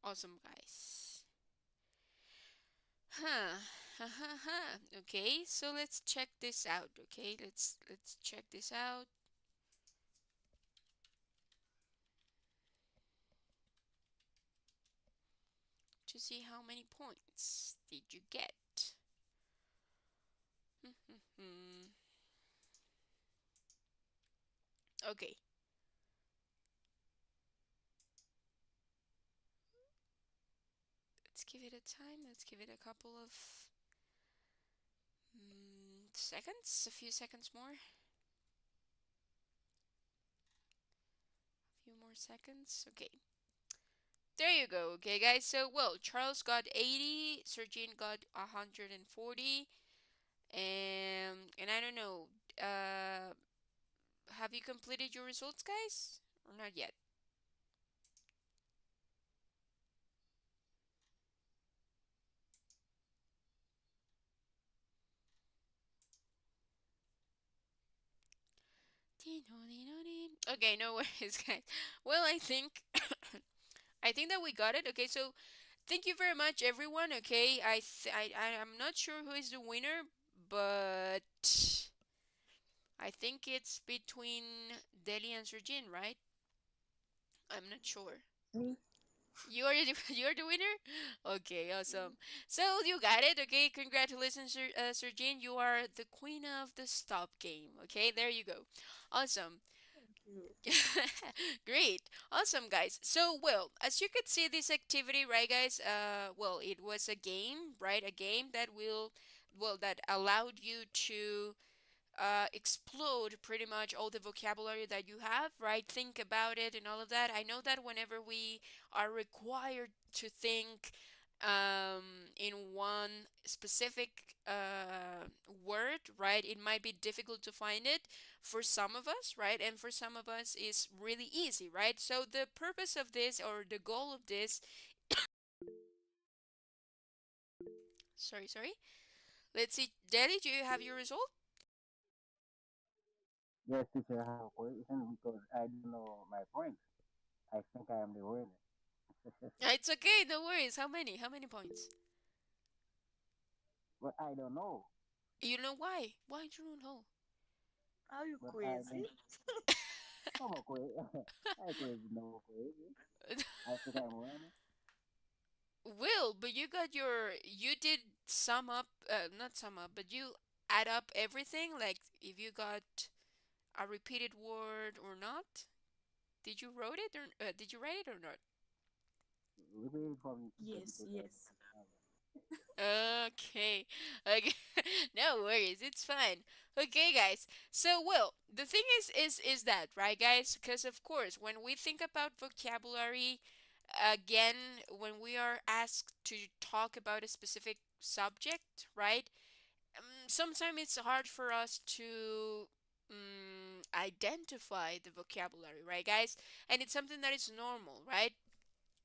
Awesome, guys. Huh. Ha ha ha. Okay, so let's check this out. Okay, let's check this out to see how many points did you get. Okay, let's give it a time. Let's give it a couple of seconds, a few seconds more. A few more seconds. Okay. There you go. Okay, guys. So, well, Charles got 80, Sergine got 140, and I don't know. Uh, have you completed your results, guys? Or not yet? Okay, no worries, guys. Well, I think that we got it. Okay, so thank you very much, everyone. Okay, I'm not sure who is the winner, but I think it's between Deli and Sergin, right? I'm not sure. Me. You're the winner. Okay, awesome. So you got it. Okay, congratulations, Sergin. You are the queen of the stop game. Okay, there you go. Awesome. Thank you. Great. Awesome, guys. So, well, as you could see this activity, right, guys? Well, it was a game, right? A game that that allowed you to explode pretty much all the vocabulary that you have, right? Think about it and all of that. I know that whenever we are required to think in one specific word, right, it might be difficult to find it for some of us, right? And for some of us, is really easy, right? So the purpose of this, or the goal of this, sorry. Let's see, Daddy, do you have your result? Yes, teacher, I have a question because I don't know my points. I think I am the winner. It's okay, no worries. How many? How many points? But I don't know. You know why? Why do you know? Are you But I crazy? think I'm okay. I could no crazy. I think I'm winning. Will, but you did sum up, not sum up, but you add up everything, like if you got a repeated word or not. Did you wrote it, or did you write it or not? Repeat it for me, teacher, Yes, because I don't yes. understand. Okay. Okay. No worries. It's fine. Okay, guys. So, well, the thing is that, right, guys? Because of course, when we think about vocabulary, again, when we are asked to talk about a specific subject, right? Sometimes it's hard for us to identify the vocabulary, right, guys? And it's something that is normal, right?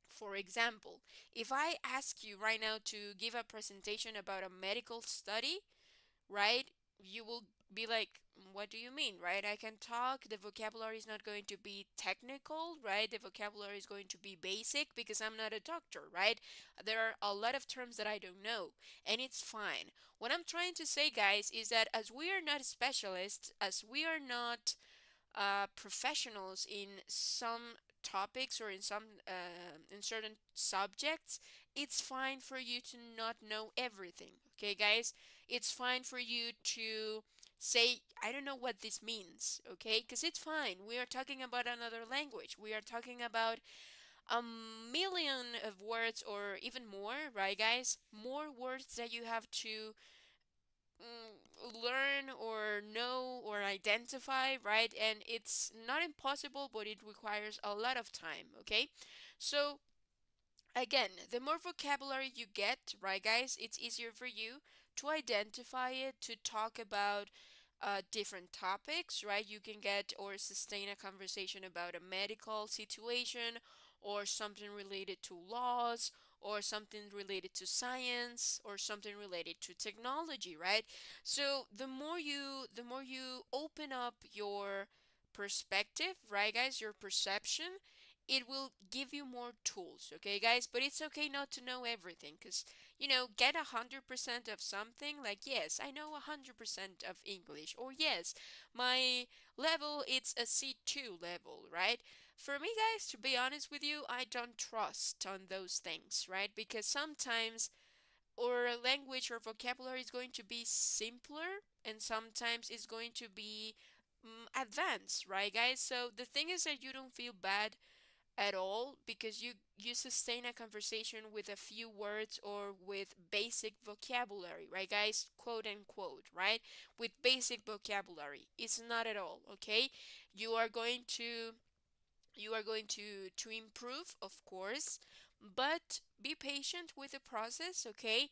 For example, if I ask you right now to give a presentation about a medical study, right? You will be like, what do you mean, right? I can talk. The vocabulary is not going to be technical, right? The vocabulary is going to be basic because I'm not a doctor, right? There are a lot of terms that I don't know, and it's fine. What I'm trying to say, guys, is that as we are not specialists, as we are not professionals in some topics or in some in certain subjects, it's fine for you to not know everything. Okay, guys, it's fine for you to say, I don't know what this means. Okay, because it's fine. We are talking about another language. We are talking about a million of words or even more, right, guys? More words that you have to learn or know or identify, right? And it's not impossible, but it requires a lot of time, okay? So, again, the more vocabulary you get, right, guys, it's easier for you to identify it, to talk about different topics, right? You can get or sustain a conversation about a medical situation or something related to laws or something related to science or something related to technology, right? So the more you open up your perspective, right, guys, your perception, it will give you more tools, okay, guys? But it's okay not to know everything, because get 100% of something, like, yes, I know 100% of English, or yes, my level, it's a C2 level, right? For me, guys, to be honest with you, I don't trust on those things, right? Because sometimes our language or vocabulary is going to be simpler, and sometimes it's going to be advanced, right, guys? So the thing is that you don't feel bad at all because you sustain a conversation with a few words or with basic vocabulary, right, guys? Quote unquote, right? With basic vocabulary, it's not at all, okay? You are going to You are going to improve, of course, but be patient with the process, okay?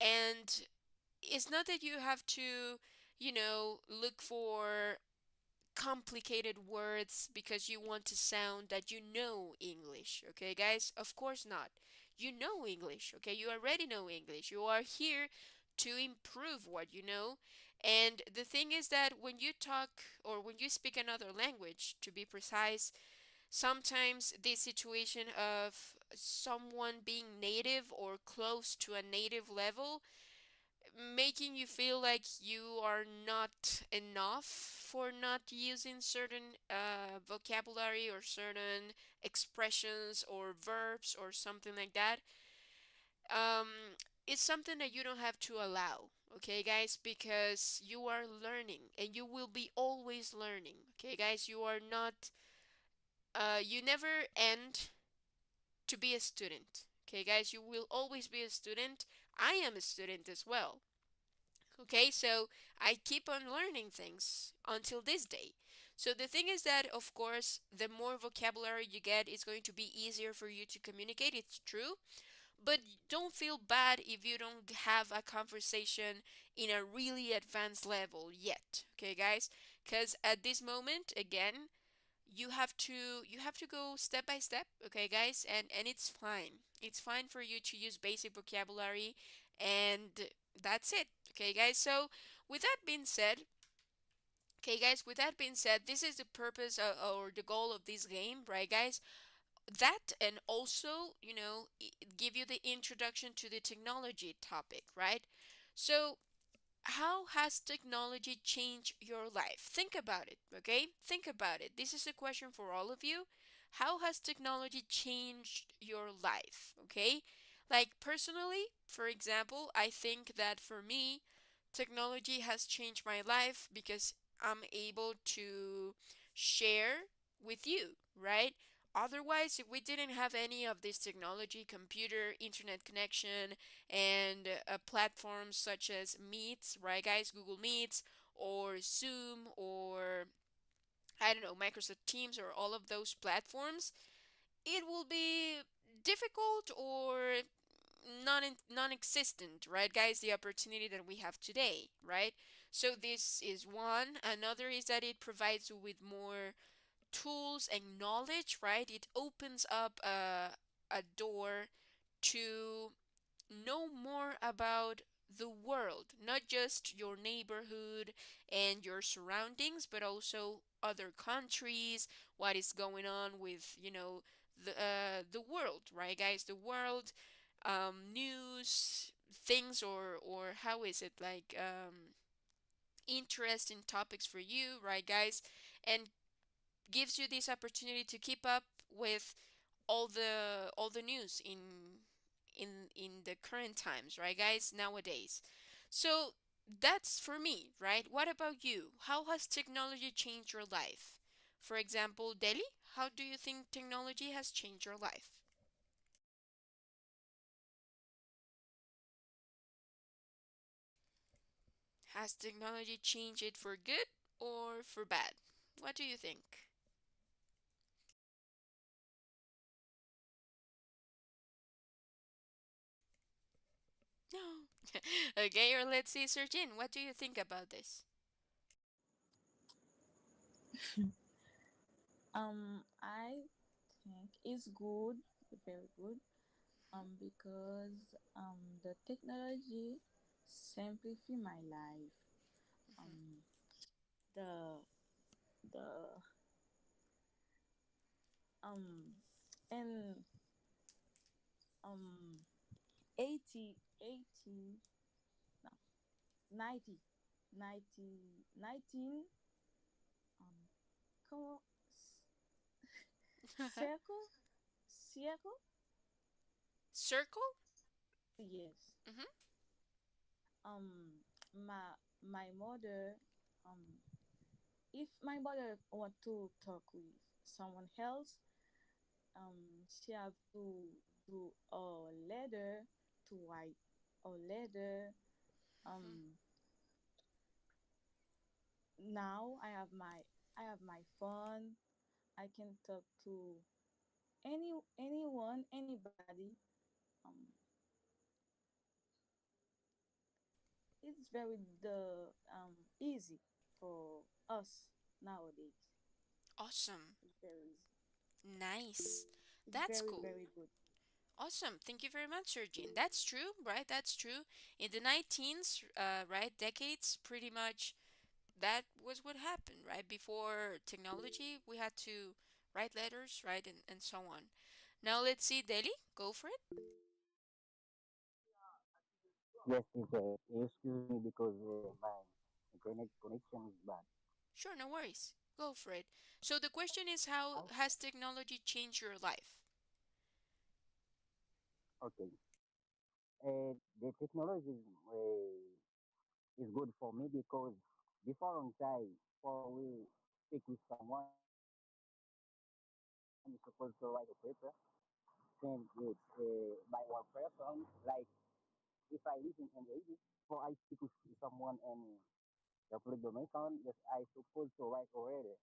And it's not that you have to, look for complicated words because you want to sound that you know English, okay, guys? Of course not. You know English, okay? You already know English. You are here to improve what you know. And the thing is that when you talk or when you speak another language, to be precise, sometimes the situation of someone being native or close to a native level making you feel like you are not enough for not using certain vocabulary or certain expressions or verbs or something like that, um, it's something that you don't have to allow. Okay, guys, because you are learning and you will be always learning. Okay, guys, you are not, you never end to be a student. Okay, guys, you will always be a student. I am a student as well. Okay, so I keep on learning things until this day. So the thing is that, of course, the more vocabulary you get, it's going to be easier for you to communicate. It's true. But don't feel bad if you don't have a conversation in a really advanced level yet. Okay, guys? Because at this moment, again, you have to go step by step, okay, guys? And it's fine. It's fine for you to use basic vocabulary, and that's it. Okay, guys? So, with that being said, okay, guys, with that being said, this is the purpose or the goal of this game, right, guys? That and also, give you the introduction to the technology topic, right? So, how has technology changed your life? Think about it, okay? Think about it. This is a question for all of you. How has technology changed your life, okay? Like personally, for example, I think that for me, technology has changed my life because I'm able to share with you, right? Otherwise, if we didn't have any of this technology, computer, internet connection, and platforms such as Meets, right, guys? Google Meets or Zoom or I don't know, Microsoft Teams or all of those platforms, it will be difficult or non-existent, right, guys? The opportunity that we have today, right? So this is one. Another is that it provides you with more tools and knowledge, right? It opens up a door to know more about the world, not just your neighborhood and your surroundings, but also other countries, what is going on with, the world, right, guys? The world, news, things, or how is it like, interesting topics for you, right, guys? And gives you this opportunity to keep up with all the news in the current times, right, guys, nowadays. So that's for me, right? What about you? How has technology changed your life? For example, Delhi, how do you think technology has changed your life? Has technology changed it for good or for bad? What do you think? No. Okay, or let's see, Sergin, what do you think about this? I think it's good, very good. Because the technology simplify my life. Um, the the um and um 80 no 90 90 19 um como circle circle Circle? yes. Mm-hmm. My mother, if my mother want to talk with someone else, she have to do a letter, to write a letter. um Now I have my phone. I can talk to anyone, anybody. Um, it's very the easy for us nowadays. Awesome. It's very easy. Nice. It's That's very cool. very good. Awesome. Thank you very much, Sergin. That's true, right? That's true. In the 19s, right, decades, pretty much that was what happened, right? Before technology, we had to write letters, right, and so on. Now let's see, Delhi, go for it. Yes, teacher. Excuse me because my internet connection is bad. Sure, no worries. Go for it. So the question is, how Oh, has technology changed your life? okay. The technology is good for me because before on time, for we speak with someone, you're supposed to write a paper, send it by one person. Like if I live in the Egypt, for I speak with someone in Republic Dominican, yes, I supposed to write already,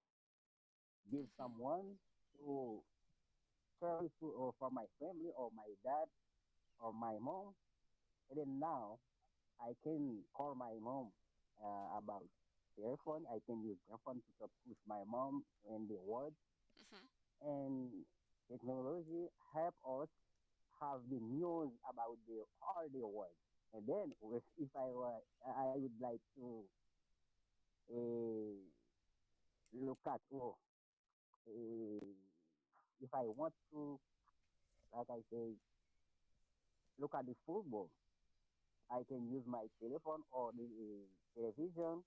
give Hmm. someone to share it to or for my family or my dad or my mom. And then now I can call my mom about telephone. I can use telephone to talk with my mom in the world. Hmm. And technology help us have the news about the all the world. And then if I would like to uh, look at uh, if I want to, like I say, look at the football, I can use my telephone or the television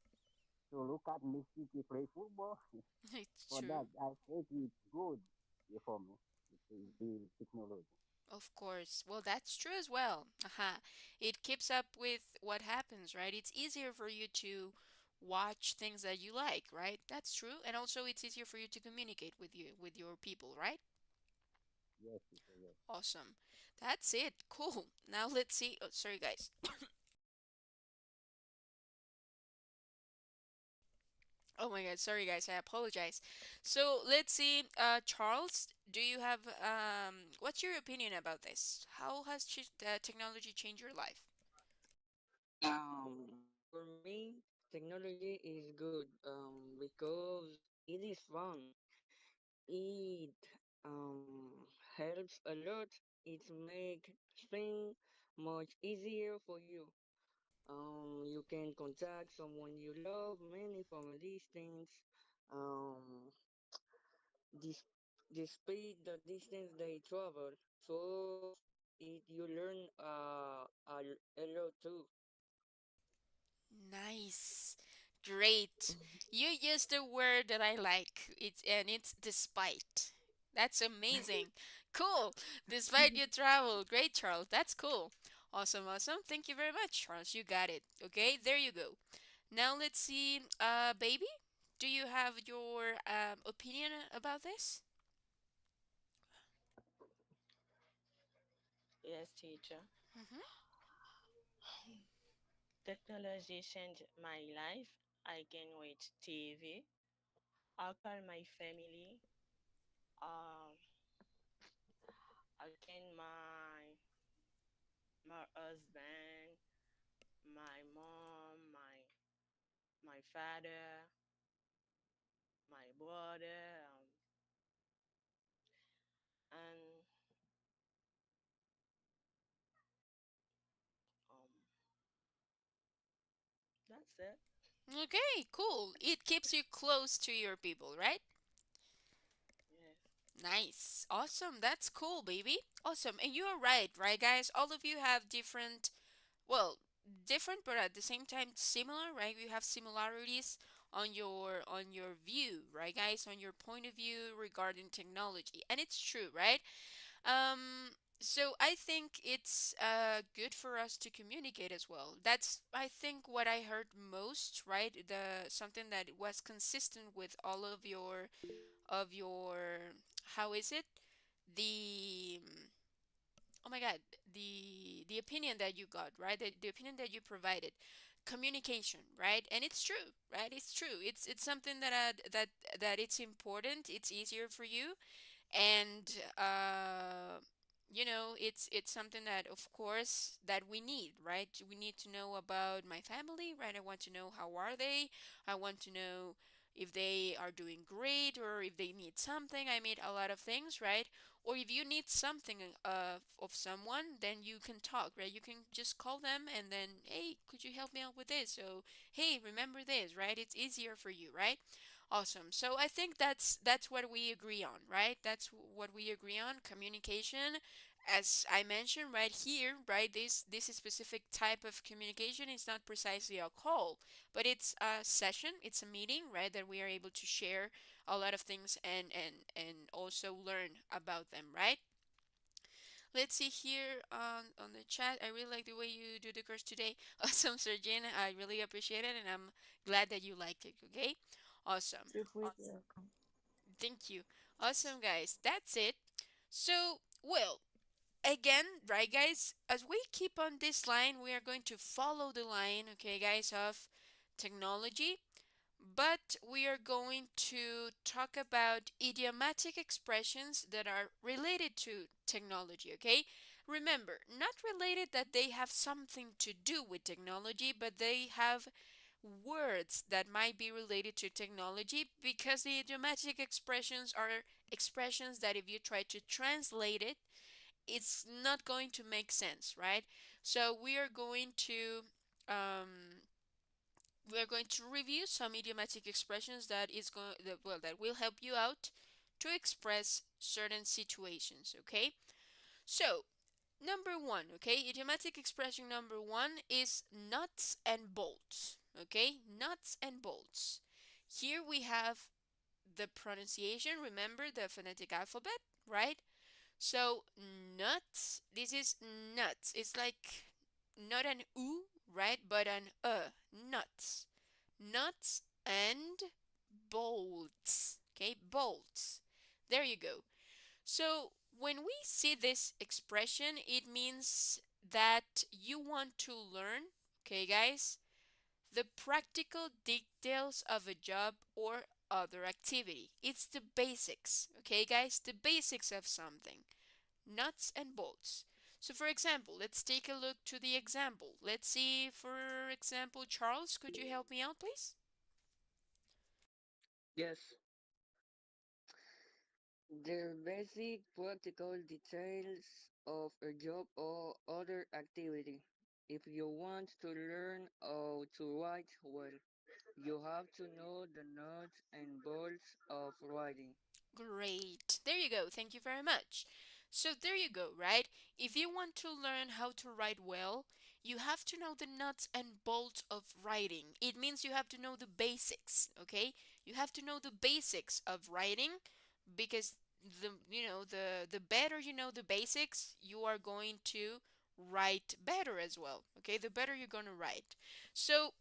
to look at Messi to play football. It's For that, true. I think it's good for me. The technology. Of course. Well, that's true as well. Aha. It keeps up with what happens, right? It's easier for you to watch things that you like, right? That's true. And also it's easier for you to communicate with your people, right? Yes, teacher, yes. Awesome. That's it. Cool. Now let's see. Oh, sorry guys. Oh my God, sorry guys, I apologize. So let's see, Charles, do you have what's your opinion about this? How has technology changed your life? For me, technology is good because it is fun. It helps a lot. It make things much easier for you. You can contact someone you love many from a distance. Um, this despite the distance they travel, so it you learn a lot too. Nice. Great. You used a word that I like. It's despite. That's amazing. Cool. Despite your travel. Great, Charles. That's cool. Awesome, awesome. Thank you very much, Charles. You got it. Okay, there you go. Now let's see, baby, do you have your opinion about this? Yes, teacher. Mm-hmm. Technology changed my life. I can watch TV. I call my family. Um, I can my husband, my mom, my father, my brother, and um, that's it. Okay, cool. It keeps you close to your people, right? Yes. Nice. Awesome. That's cool, baby. Awesome. And you are right, right, guys? All of you have different, well, different, but at the same time similar, right? You have similarities on your view, right, guys? On your point of view regarding technology. And it's true, right? So I think it's good for us to communicate as well. That's I think what I heard most, right? The something that was consistent with all of your how is it? The oh my God, the opinion that you got, right? The opinion that you provided. communication, right? And it's true, right? It's true. It's something that it's important. It's easier for you, and it's something that, of course, that we need, right? We need to know about my family, right? I want to know how are they. I want to know if they are doing great or if they need something. I mean, a lot of things, right? Or if you need something of someone, then you can talk, right? You can just call them and then, hey, could you help me out with this? So, hey, remember this, right? It's easier for you, right? Awesome. So I think that's what we agree on, right? That's what we agree on. Communication, as I mentioned right here, right? This specific type of communication is not precisely a call, but it's a session, it's a meeting, right? That we are able to share a lot of things and also learn about them, right? Let's see here on the chat. I really like the way you do the course today. Awesome, Sergin. I really appreciate it, and I'm glad that you liked it. Okay, awesome. Feel free to welcome. Thank you. Awesome, guys. That's it. So, well, again, right, guys, as we keep on this line, we are going to follow the line, okay, guys, of technology, but we are going to talk about idiomatic expressions that are related to technology, okay? Remember, not related that they have something to do with technology, but they have words that might be related to technology because the idiomatic expressions are expressions that if you try to translate it, it's not going to make sense, right? So um, we are going to review some idiomatic expressions that will help you out to express certain situations, okay? So, number one, okay, idiomatic expression number one is nuts and bolts, okay? Nuts and bolts. Here we have the pronunciation, remember the phonetic alphabet, right? So, nuts, this is nuts. It's like not an oo, right? But an nuts. Nuts and bolts, okay? Bolts. There you go. So, when we see this expression, it means that you want to learn, okay, guys, the practical details of a job or other activity. It's the basics, okay, guys, the basics of something. Nuts and bolts. So, for example, let's take a look to the example. Let's see, for example, Charles, could you help me out, please? Yes, the basic practical details of a job or other activity. If you want to learn how to write well, you have to know the nuts and bolts of writing. Great. There you go. Thank you very much. So there you go, right? If you want to learn how to write well, you have to know the nuts and bolts of writing. It means you have to know the basics, okay? You have to know the basics of writing because the better you know the basics, you are going to write better as well. Okay? The better you're going to write. So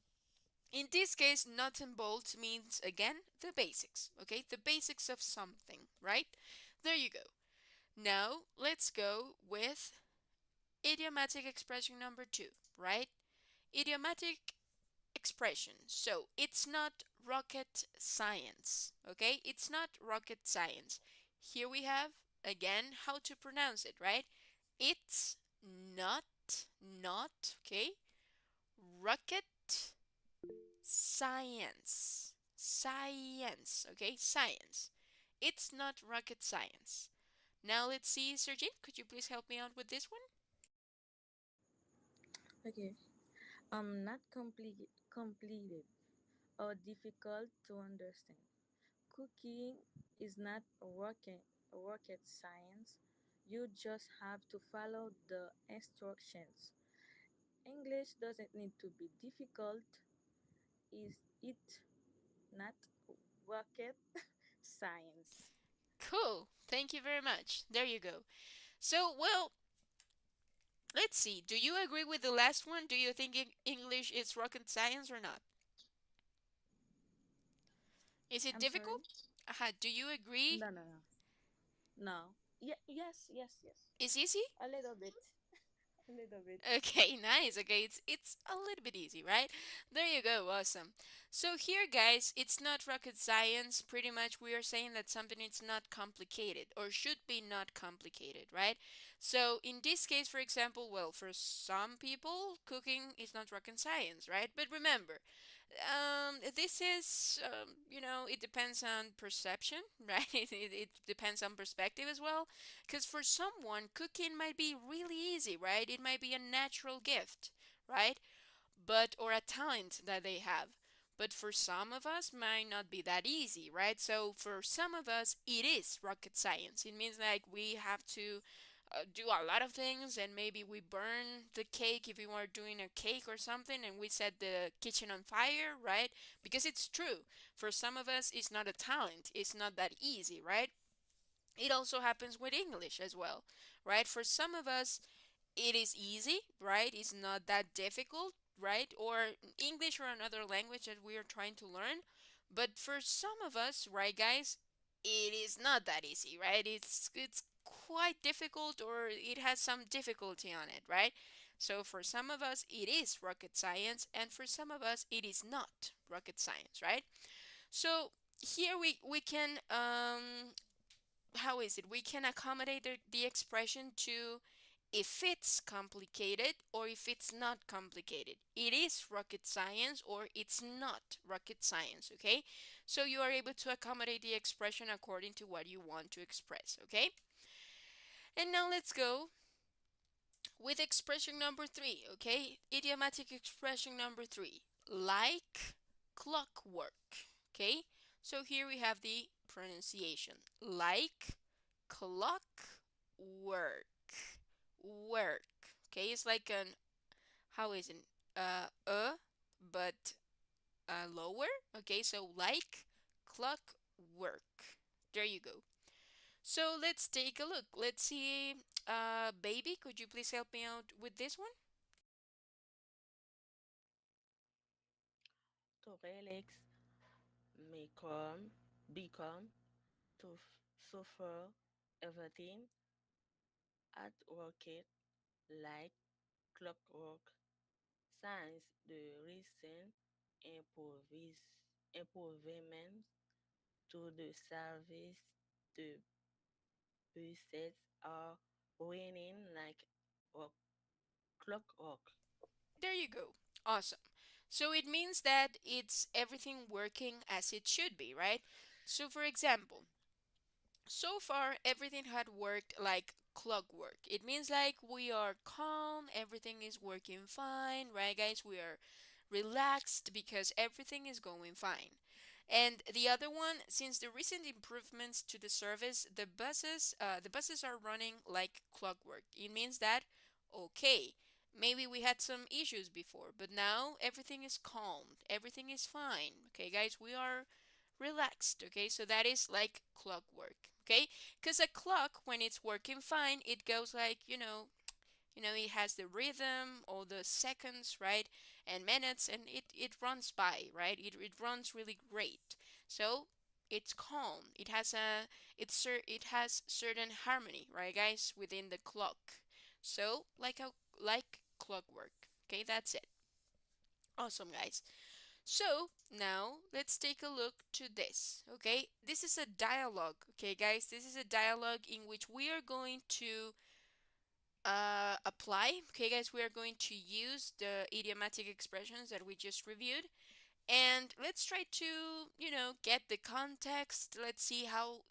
in this case, nuts and bolts means again the basics, okay? The basics of something, right? There you go. Now let's go with idiomatic expression number two, right? Idiomatic expression. So it's not rocket science, okay? It's not rocket science. Here we have again how to pronounce it, right? It's not, not, okay? Rocket science. Science. Okay, science. It's not rocket science. Now let's see, Sergey, could you please help me out with this one? Okay. Not completed or difficult to understand. Cooking is not rocket science. You just have to follow the instructions. English doesn't need to be difficult. Is it not rocket science? Cool. Thank you very much. There you go. So, well, let's see. Do you agree with the last one? Do you think English is rocket science or not? Is it I'm sorry. difficult? Do you agree? No, no, no, no. Yeah, yes, yes, yes. Is easy? A little bit. A little bit. Okay, nice. Okay, it's a little bit easy, right? There you go. Awesome. So here, guys, it's not rocket science. Pretty much, we are saying that something is not complicated or should be not complicated, right? So in this case, for example, well, for some people, cooking is not rocket science, right? But remember, this is, it depends on perception, right? It depends on perspective as well. Because for someone, cooking might be really easy, right? It might be a natural gift, right? But, or a talent that they have. But for some of us, might not be that easy, right? So for some of us, it is rocket science. It means like we have to do a lot of things, and maybe we burn the cake if we were doing a cake or something, and we set the kitchen on fire, right? Because it's true. For some of us, it's not a talent. It's not that easy, right? It also happens with English as well, right? For some of us, it is easy, right? It's not that difficult, right? Or English or another language that we are trying to learn. But for some of us, right, guys, it is not that easy, right? It's quite difficult, or it has some difficulty on it, right? So for some of us, it is rocket science, and for some of us, it is not rocket science, right? So here we can how is it? We can accommodate the expression to if it's complicated or if it's not complicated. It is rocket science or it's not rocket science, okay? So you are able to accommodate the expression according to what you want to express, okay? And now let's go with expression number three, okay? Idiomatic expression number three, like clockwork, okay? So here we have the pronunciation, like clock work, work, okay? It's like an, how is it? But lower, okay? So like clock work. There you go. So let's take a look. Let's see. Baby, could you please help me out with this one? To relax, may calm, become, to suffer everything at rocket like clockwork. Since the recent improvements to the service, the buses are running like a clockwork. There you go. Awesome. So it means that it's everything working as it should be, right? So for example, so far everything had worked like clockwork. It means like we are calm, everything is working fine, right guys? We are relaxed because everything is going fine. And the other one, since the recent improvements to the service, the buses are running like clockwork. It means that okay, maybe we had some issues before, but now everything is calmed, everything is fine. Okay, guys, we are relaxed. Okay, so that is like clockwork. Okay, because a clock, when it's working fine, it goes like, it has the rhythm, all the seconds, right, and minutes, and it runs by, right? It runs really great. So it's calm. It has certain harmony, right, guys, within the clock. So like clockwork. Okay, that's it. Awesome, guys. So now let's take a look to this. Okay, this is a dialogue. Okay, guys, this is a dialogue in which we are going to apply. Okay, guys, we are going to use the idiomatic expressions that we just reviewed, and let's try to, get the context. Let's see how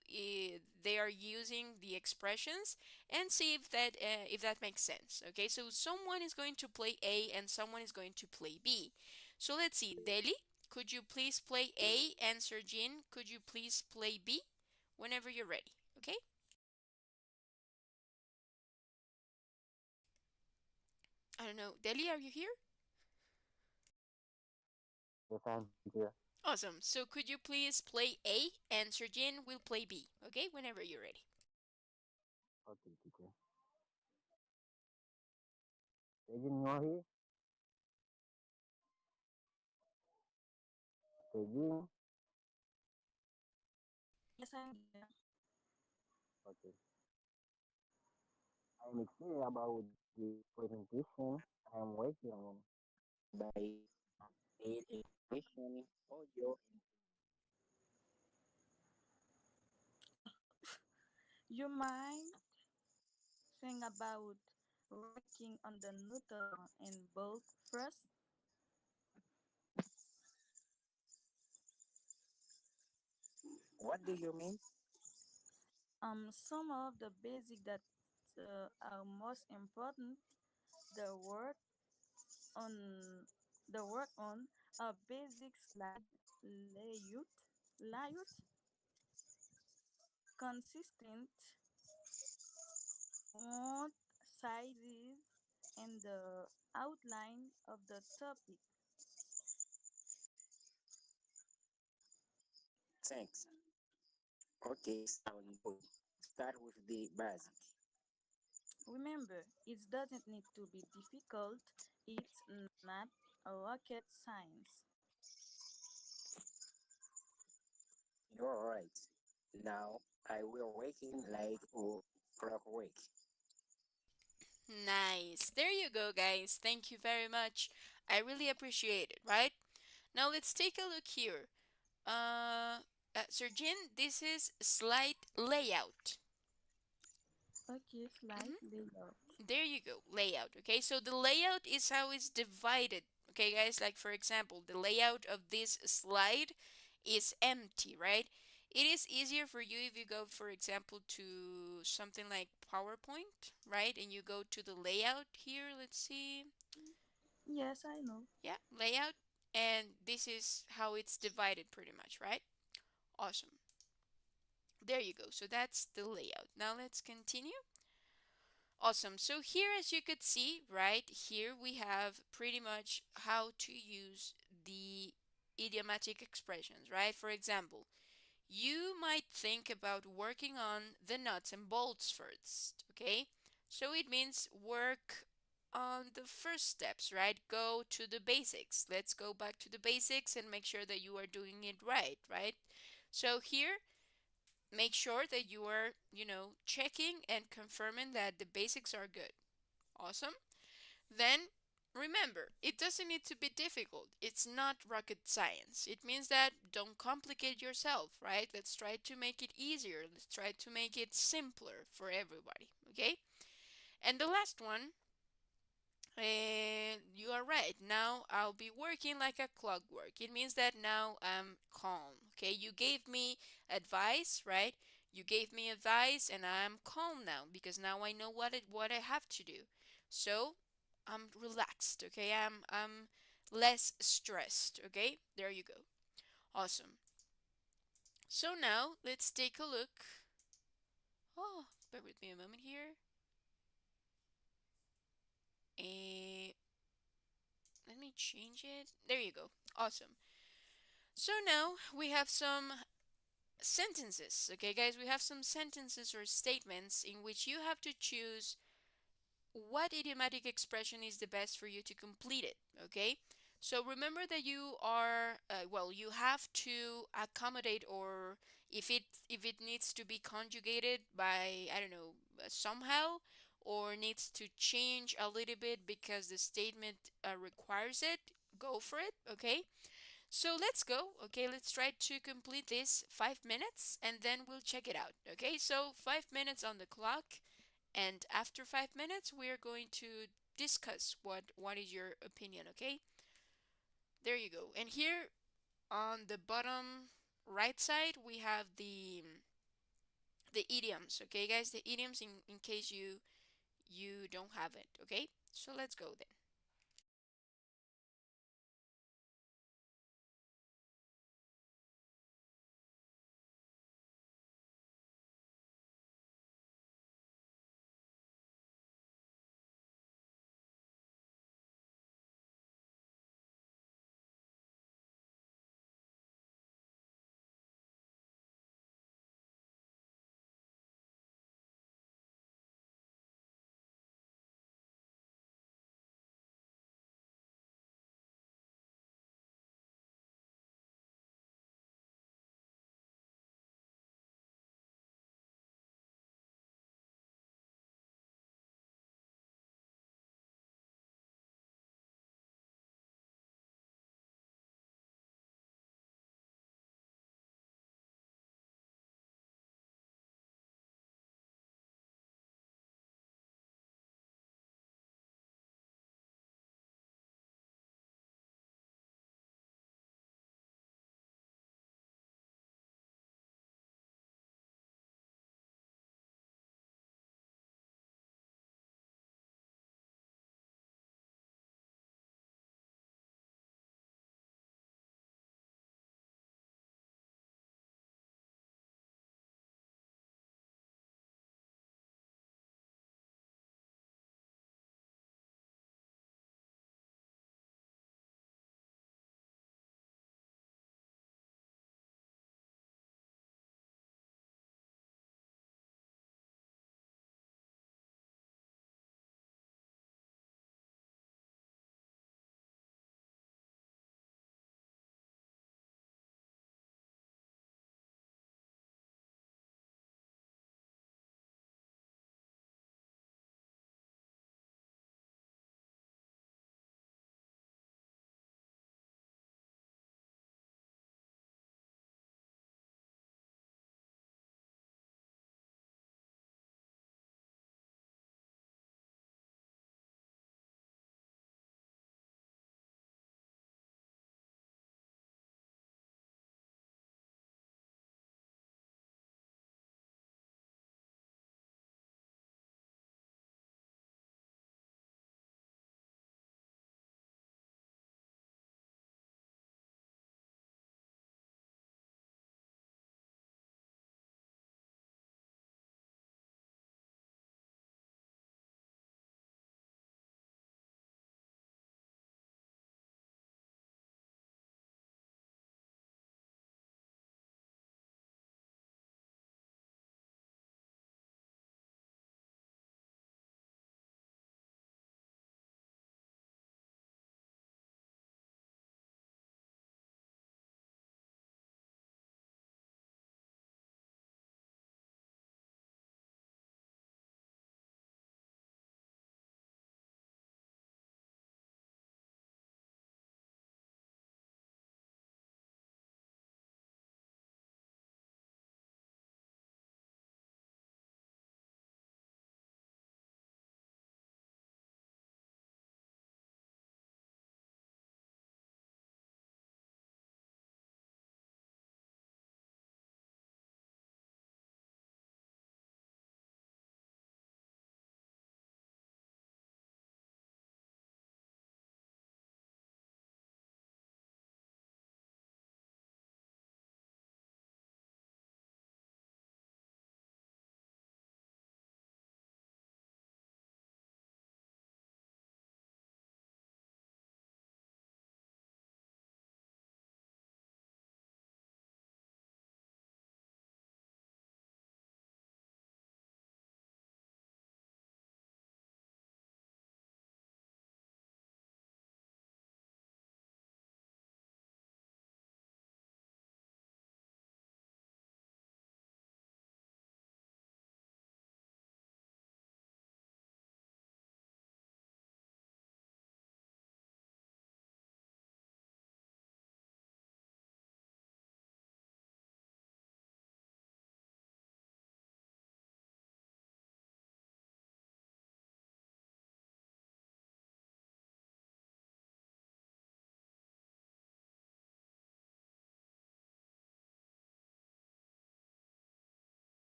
they are using the expressions, and see if that makes sense. Okay, so someone is going to play A and someone is going to play B. So let's see, Deli, could you please play A, and Sergin, could you please play B whenever you're ready? Okay, I don't know. Deli, are you here? Yes, I'm here. Awesome. So could you please play A and Sergin will play B, okay? Whenever you're ready. Okay, teacher. Taking you here. Taking. Yes, I'm here. Okay. I'm excited about the presentation I'm working on by data integration, audio, You mind saying about working on the Nutter in bulk first? what do you mean? Some of the basic that are most important. The work on the work on a basic slide layout, consistent font sizes, and the outline of the topic. Thanks. Okay, sound good. Start with the basic. Remember, it doesn't need to be difficult. It's not a rocket science. You're right. Now I will working like a clockwork. Nice. There you go, guys. Thank you very much. I really appreciate it, right? Now let's take a look here. Sir Jin, this is slide layout. Okay, slide Mhm. layout. There you go, layout. Okay, so the layout is how it's divided. Okay, guys, like for example, the layout of this slide is empty, right? It is easier for you if you go, for example, to something like PowerPoint, right? And you go to the layout here. Let's see. Yes, I know. Yeah, layout. And this is how it's divided pretty much, right? Awesome. There you go. So that's the layout. Now let's continue. Awesome. So here, as you could see, right here, we have pretty much how to use the idiomatic expressions, right? For example, you might think about working on the nuts and bolts first, okay? So it means work on the first steps, right? Go to the basics. Let's go back to the basics and make sure that you are doing it right, right? So here, make sure that you are, checking and confirming that the basics are good. Awesome. Then remember, it doesn't need to be difficult. It's not rocket science. It means that don't complicate yourself, right? Let's try to make it easier. Let's try to make it simpler for everybody, okay? And the last one, you are right. Now I'll be working like a clockwork. It means that now I'm calm. Okay, you gave me advice, right? You gave me advice, and I'm calm now because now I know what I have to do. So I'm relaxed. Okay, I'm less stressed. Okay, there you go. Awesome. So now let's take a look. Oh, bear with me a moment here. Eh, Let me change it. There you go. Awesome. So now we have some sentences. Okay, guys, we have some sentences or statements in which you have to choose what idiomatic expression is the best for you to complete it. Okay, so remember that you are you have to accommodate, or if it needs to be conjugated by, I don't know, somehow, or needs to change a little bit because the statement requires it, go for it. Okay, so let's go. Okay, let's try to complete this 5 minutes and then we'll check it out. Okay, so 5 minutes on the clock, and after 5 minutes, we are going to discuss what is your opinion. Okay, there you go. And here on the bottom right side, we have the idioms. Okay, guys, the idioms in case you don't have it. Okay, so let's go then.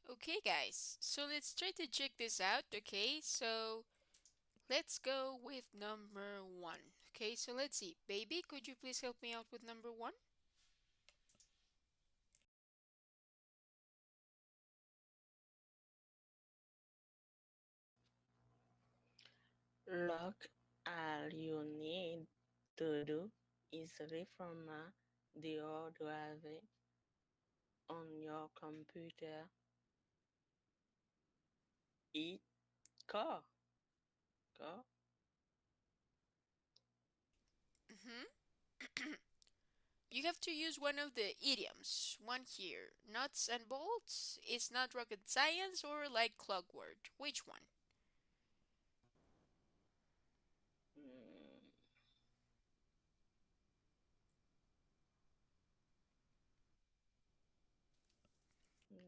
Okay, guys, so let's try to check this out. Okay, so let's go with number one. Okay, so let's see. Baby, could you please help me out with number one? Look, all you need to do is reformat the hard drive on your computer. It car, car. Mm-hmm. You have to use one of the idioms. One here. Nuts and bolts is not rocket science or like clockwork. Which one? Mm, no.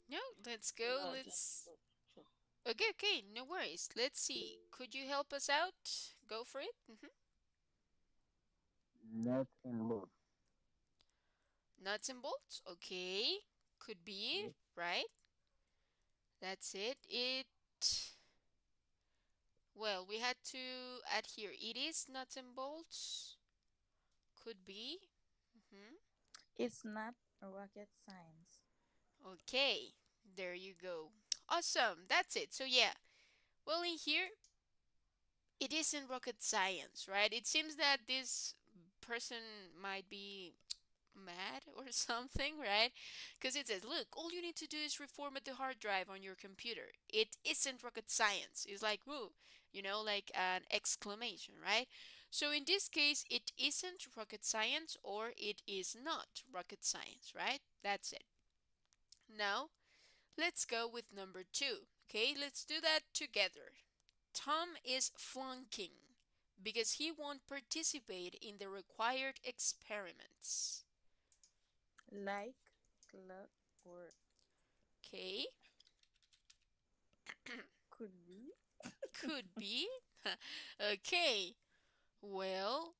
No, let's go. No, just Let's. Okay, okay, no worries. Let's see. Could you help us out? Go for it. Nuts and bolts. Nuts and bolts. Okay, could be, Yes. right? That's it. Well, we had to add here. It is nuts and bolts. Could be. hmm It's not rocket science. Okay, there you go. Awesome. That's it. So yeah. Well, in here, it isn't rocket science, right? It seems that this person might be mad or something, right? Because it says, look, all you need to do is reformat the hard drive on your computer. It isn't rocket science. It's like, woo, like an exclamation, right? So in this case, it isn't rocket science or it is not rocket science, right? That's it. Now, let's go with number two. Okay, let's do that together. Tom is flunking because he won't participate in the required experiments. Like clockwork. Okay, Could be. could be. Okay, well,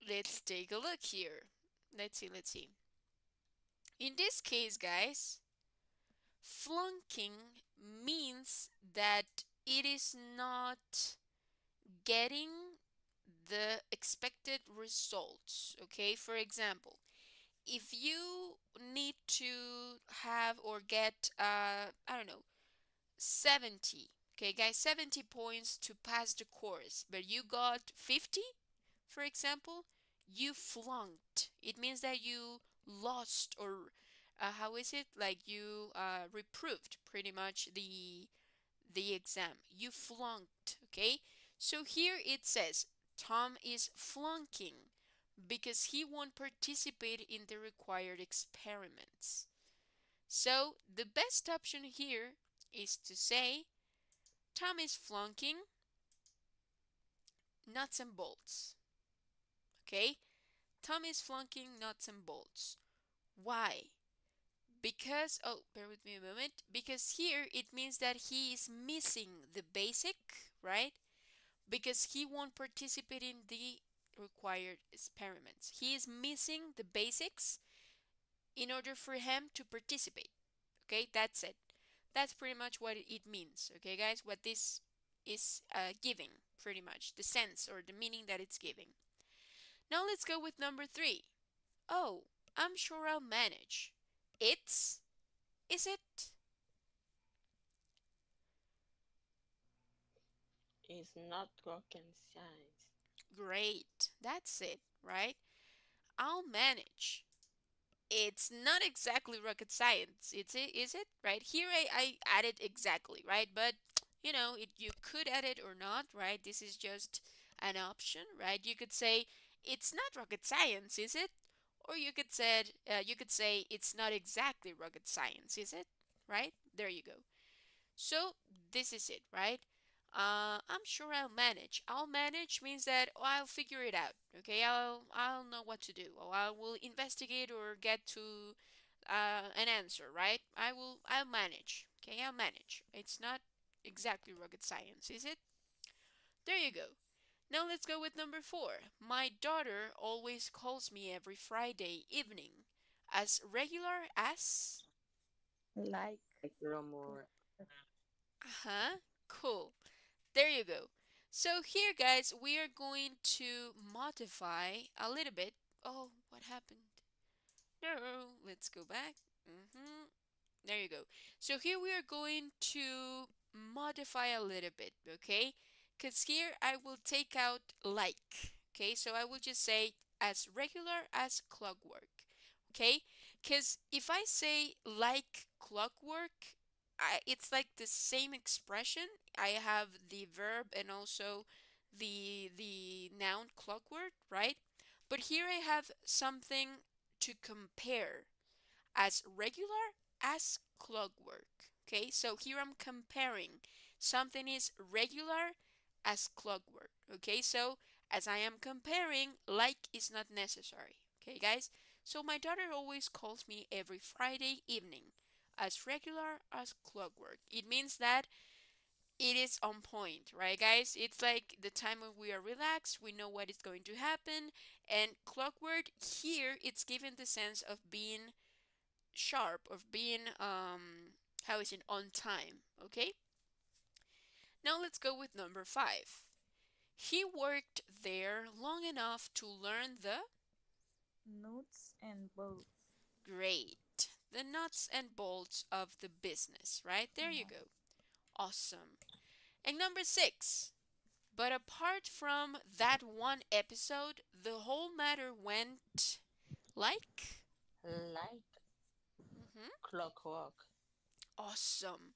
let's take a look here. Let's see. In this case, guys, flunking means that it is not getting the expected results. Okay, for example, if you need to have or get, I don't know, 70, okay, guys, 70 points to pass the course, but you got 50, for example, you flunked. It means that you lost, or how is it? Like you reproved pretty much the exam. You flunked, okay? So here it says Tom is flunking because he won't participate in the required experiments. So the best option here is to say Tom is flunking nuts and bolts. Okay? Tom is flunking nuts and bolts. Why? Because, oh, bear with me a moment. Because here it means that he is missing the basic, right? Because he won't participate in the required experiments. He is missing the basics in order for him to participate. Okay, that's it. That's pretty much what it means. Okay, guys, what this is giving, pretty much the sense or the meaning that it's giving. Now let's go with number three. Oh, I'm sure I'll manage. It's, is it? It's not rocket science. Great. That's it, right? I'll manage. It's not exactly rocket science. It's it, is it? Right? Here I added exactly, right? But you could add it or not, right? This is just an option, right? You could say it's not rocket science, is it? Or you could say it's not exactly rocket science, is it? Right? There you go. So this is it, right? I'm sure I'll manage. I'll manage means that I'll figure it out. Okay, I'll know what to do. Or I will investigate or get to an answer, right? I'll manage. Okay, I'll manage. It's not exactly rocket science, is it? There you go. Now let's go with number four. My daughter always calls me every Friday evening. As regular as? Like, Like Romor. Uh-huh. Cool. There you go. So here, guys, we are going to modify a little bit. Oh, what happened? No, let's go back. There you go. So here we are going to modify a little bit, okay? Because here I will take out like, okay? So I will just say as regular as clockwork, okay? Because if I say like clockwork, it's like the same expression. I have the verb and also the noun clockwork, right? But here I have something to compare as regular as clockwork. Okay, so here I'm comparing. Something is regular as clockwork. Okay, so as I am comparing, like is not necessary. Okay, guys? So my daughter always calls me every Friday evening as regular as clockwork. It means that it is on point, right, guys? It's like the time when we are relaxed, we know what is going to happen, and clockwork here it's given the sense of being sharp, of being how is it, on time, okay? Now let's go with number 5. He worked there long enough to learn the nuts and bolts. great, the nuts and bolts of the business, right? There you Yeah. go. Awesome. And number 6. But apart from that one episode, the whole matter went like Like mhm, clockwork. awesome.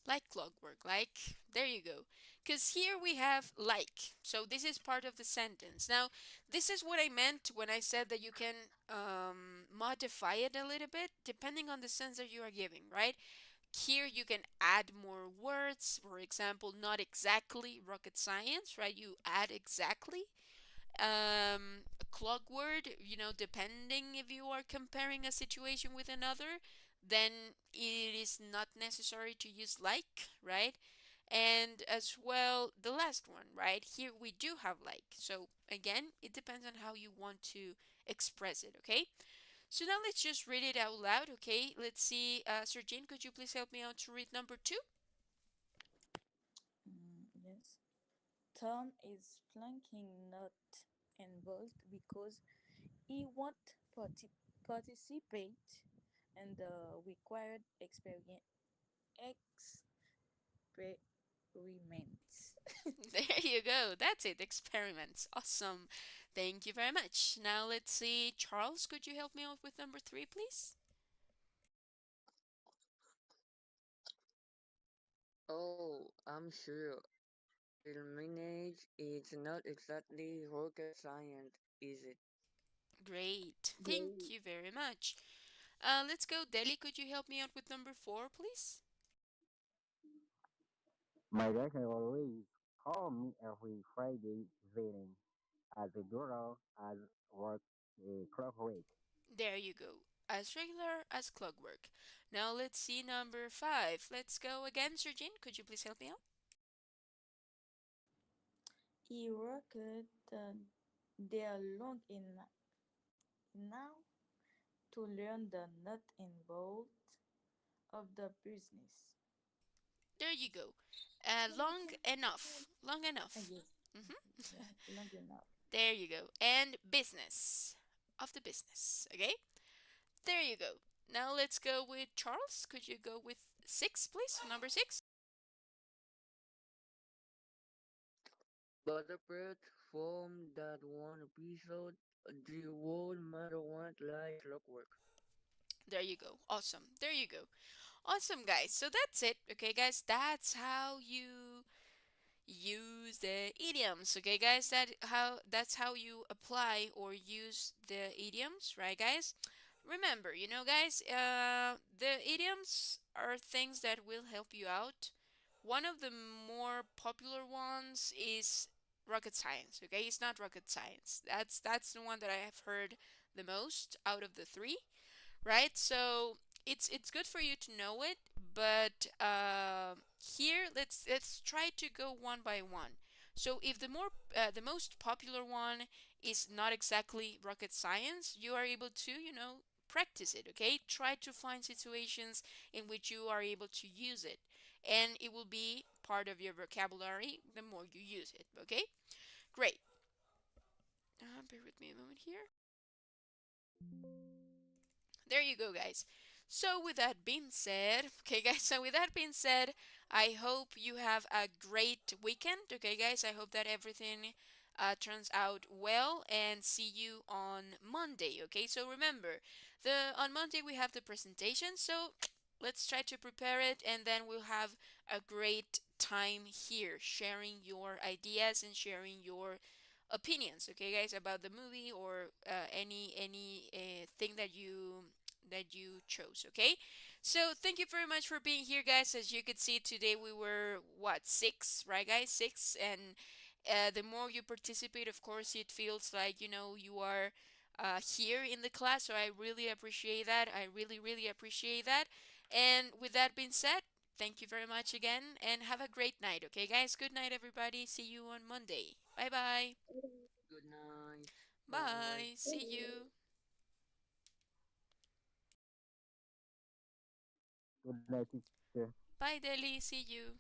Like clockwork, like, there you go. Because here we have like. So this is part of the sentence. Now, this is what I meant when I said that you can modify it a little bit depending on the sense that you are giving, right? Here you can add more words. For example, not exactly rocket science, right? You add exactly a clock word, depending if you are comparing a situation with another, then it is not necessary to use like, right? And as well, the last one, right? Here we do have like. So again, it depends on how you want to express it, okay? So now let's just read it out loud, okay? Let's see. Sir Jean, could you please help me out to read number 2? Yes. Tom is flanking nut and bolt because he won't participate in the required experiments. There you go. That's it. Experiments. Awesome. Thank you very much. Now let's see. Charles, could you help me out with number 3, please? Oh, I'm sure. Eliminate it's not exactly rocket science, is it? Great. Thank Great. you very much. Let's go. Deli, could you help me out with number 4, please? My daughter always call me every Friday evening as a girl as work a clockwork. There you go. As regular as clockwork. Now let's see number 5. Let's go again, Sergeant. Could you please help me out? He worked there long enough now to learn the nut and bolt of the business. There you go. Long Okay. enough. Long enough. Yes, hmm long enough. There you go. And business. Of the business. Okay? There you go. Now let's go with Charles. Could you go with 6, please? Number 6. Butterfree from that one episode, the whole matter went like clockwork. There you go. Awesome. There you go. Awesome, guys. So that's it. Okay, guys. That's how you use the idioms. Okay, guys. That's how you apply or use the idioms, right, guys? Remember, guys, the idioms are things that will help you out. One of the more popular ones is rocket science. Okay, it's not rocket science. That's the one that I have heard the most out of the three, right? So it's good for you to know it, but here let's try to go one by one. So if the most popular one is not exactly rocket science, you are able to, practice it, okay? Try to find situations in which you are able to use it, and it will be part of your vocabulary the more you use it, okay? Great. Bear with me a moment here. There you go, guys. So with that being said, okay, guys, so with that being said, I hope you have a great weekend, okay, guys. I hope that everything turns out well, and see you on Monday, okay? So remember, the on Monday we have the presentation, so let's try to prepare it, and then we'll have a great time here sharing your ideas and sharing your opinions, okay, guys, about the movie, or any thing that you chose, okay? So thank you very much for being here, guys. As you could see, today we were what, six, right, guys? Six. And the more you participate, of course, it feels like, you are here in the class. So I really appreciate that. I really, really appreciate that. And with that being said, thank you very much again, and have a great night, okay, guys? Good night, everybody. See you on Monday. Bye bye. Good night. Bye. Bye. See you. Good night, teacher. Bye, Delhi. See you.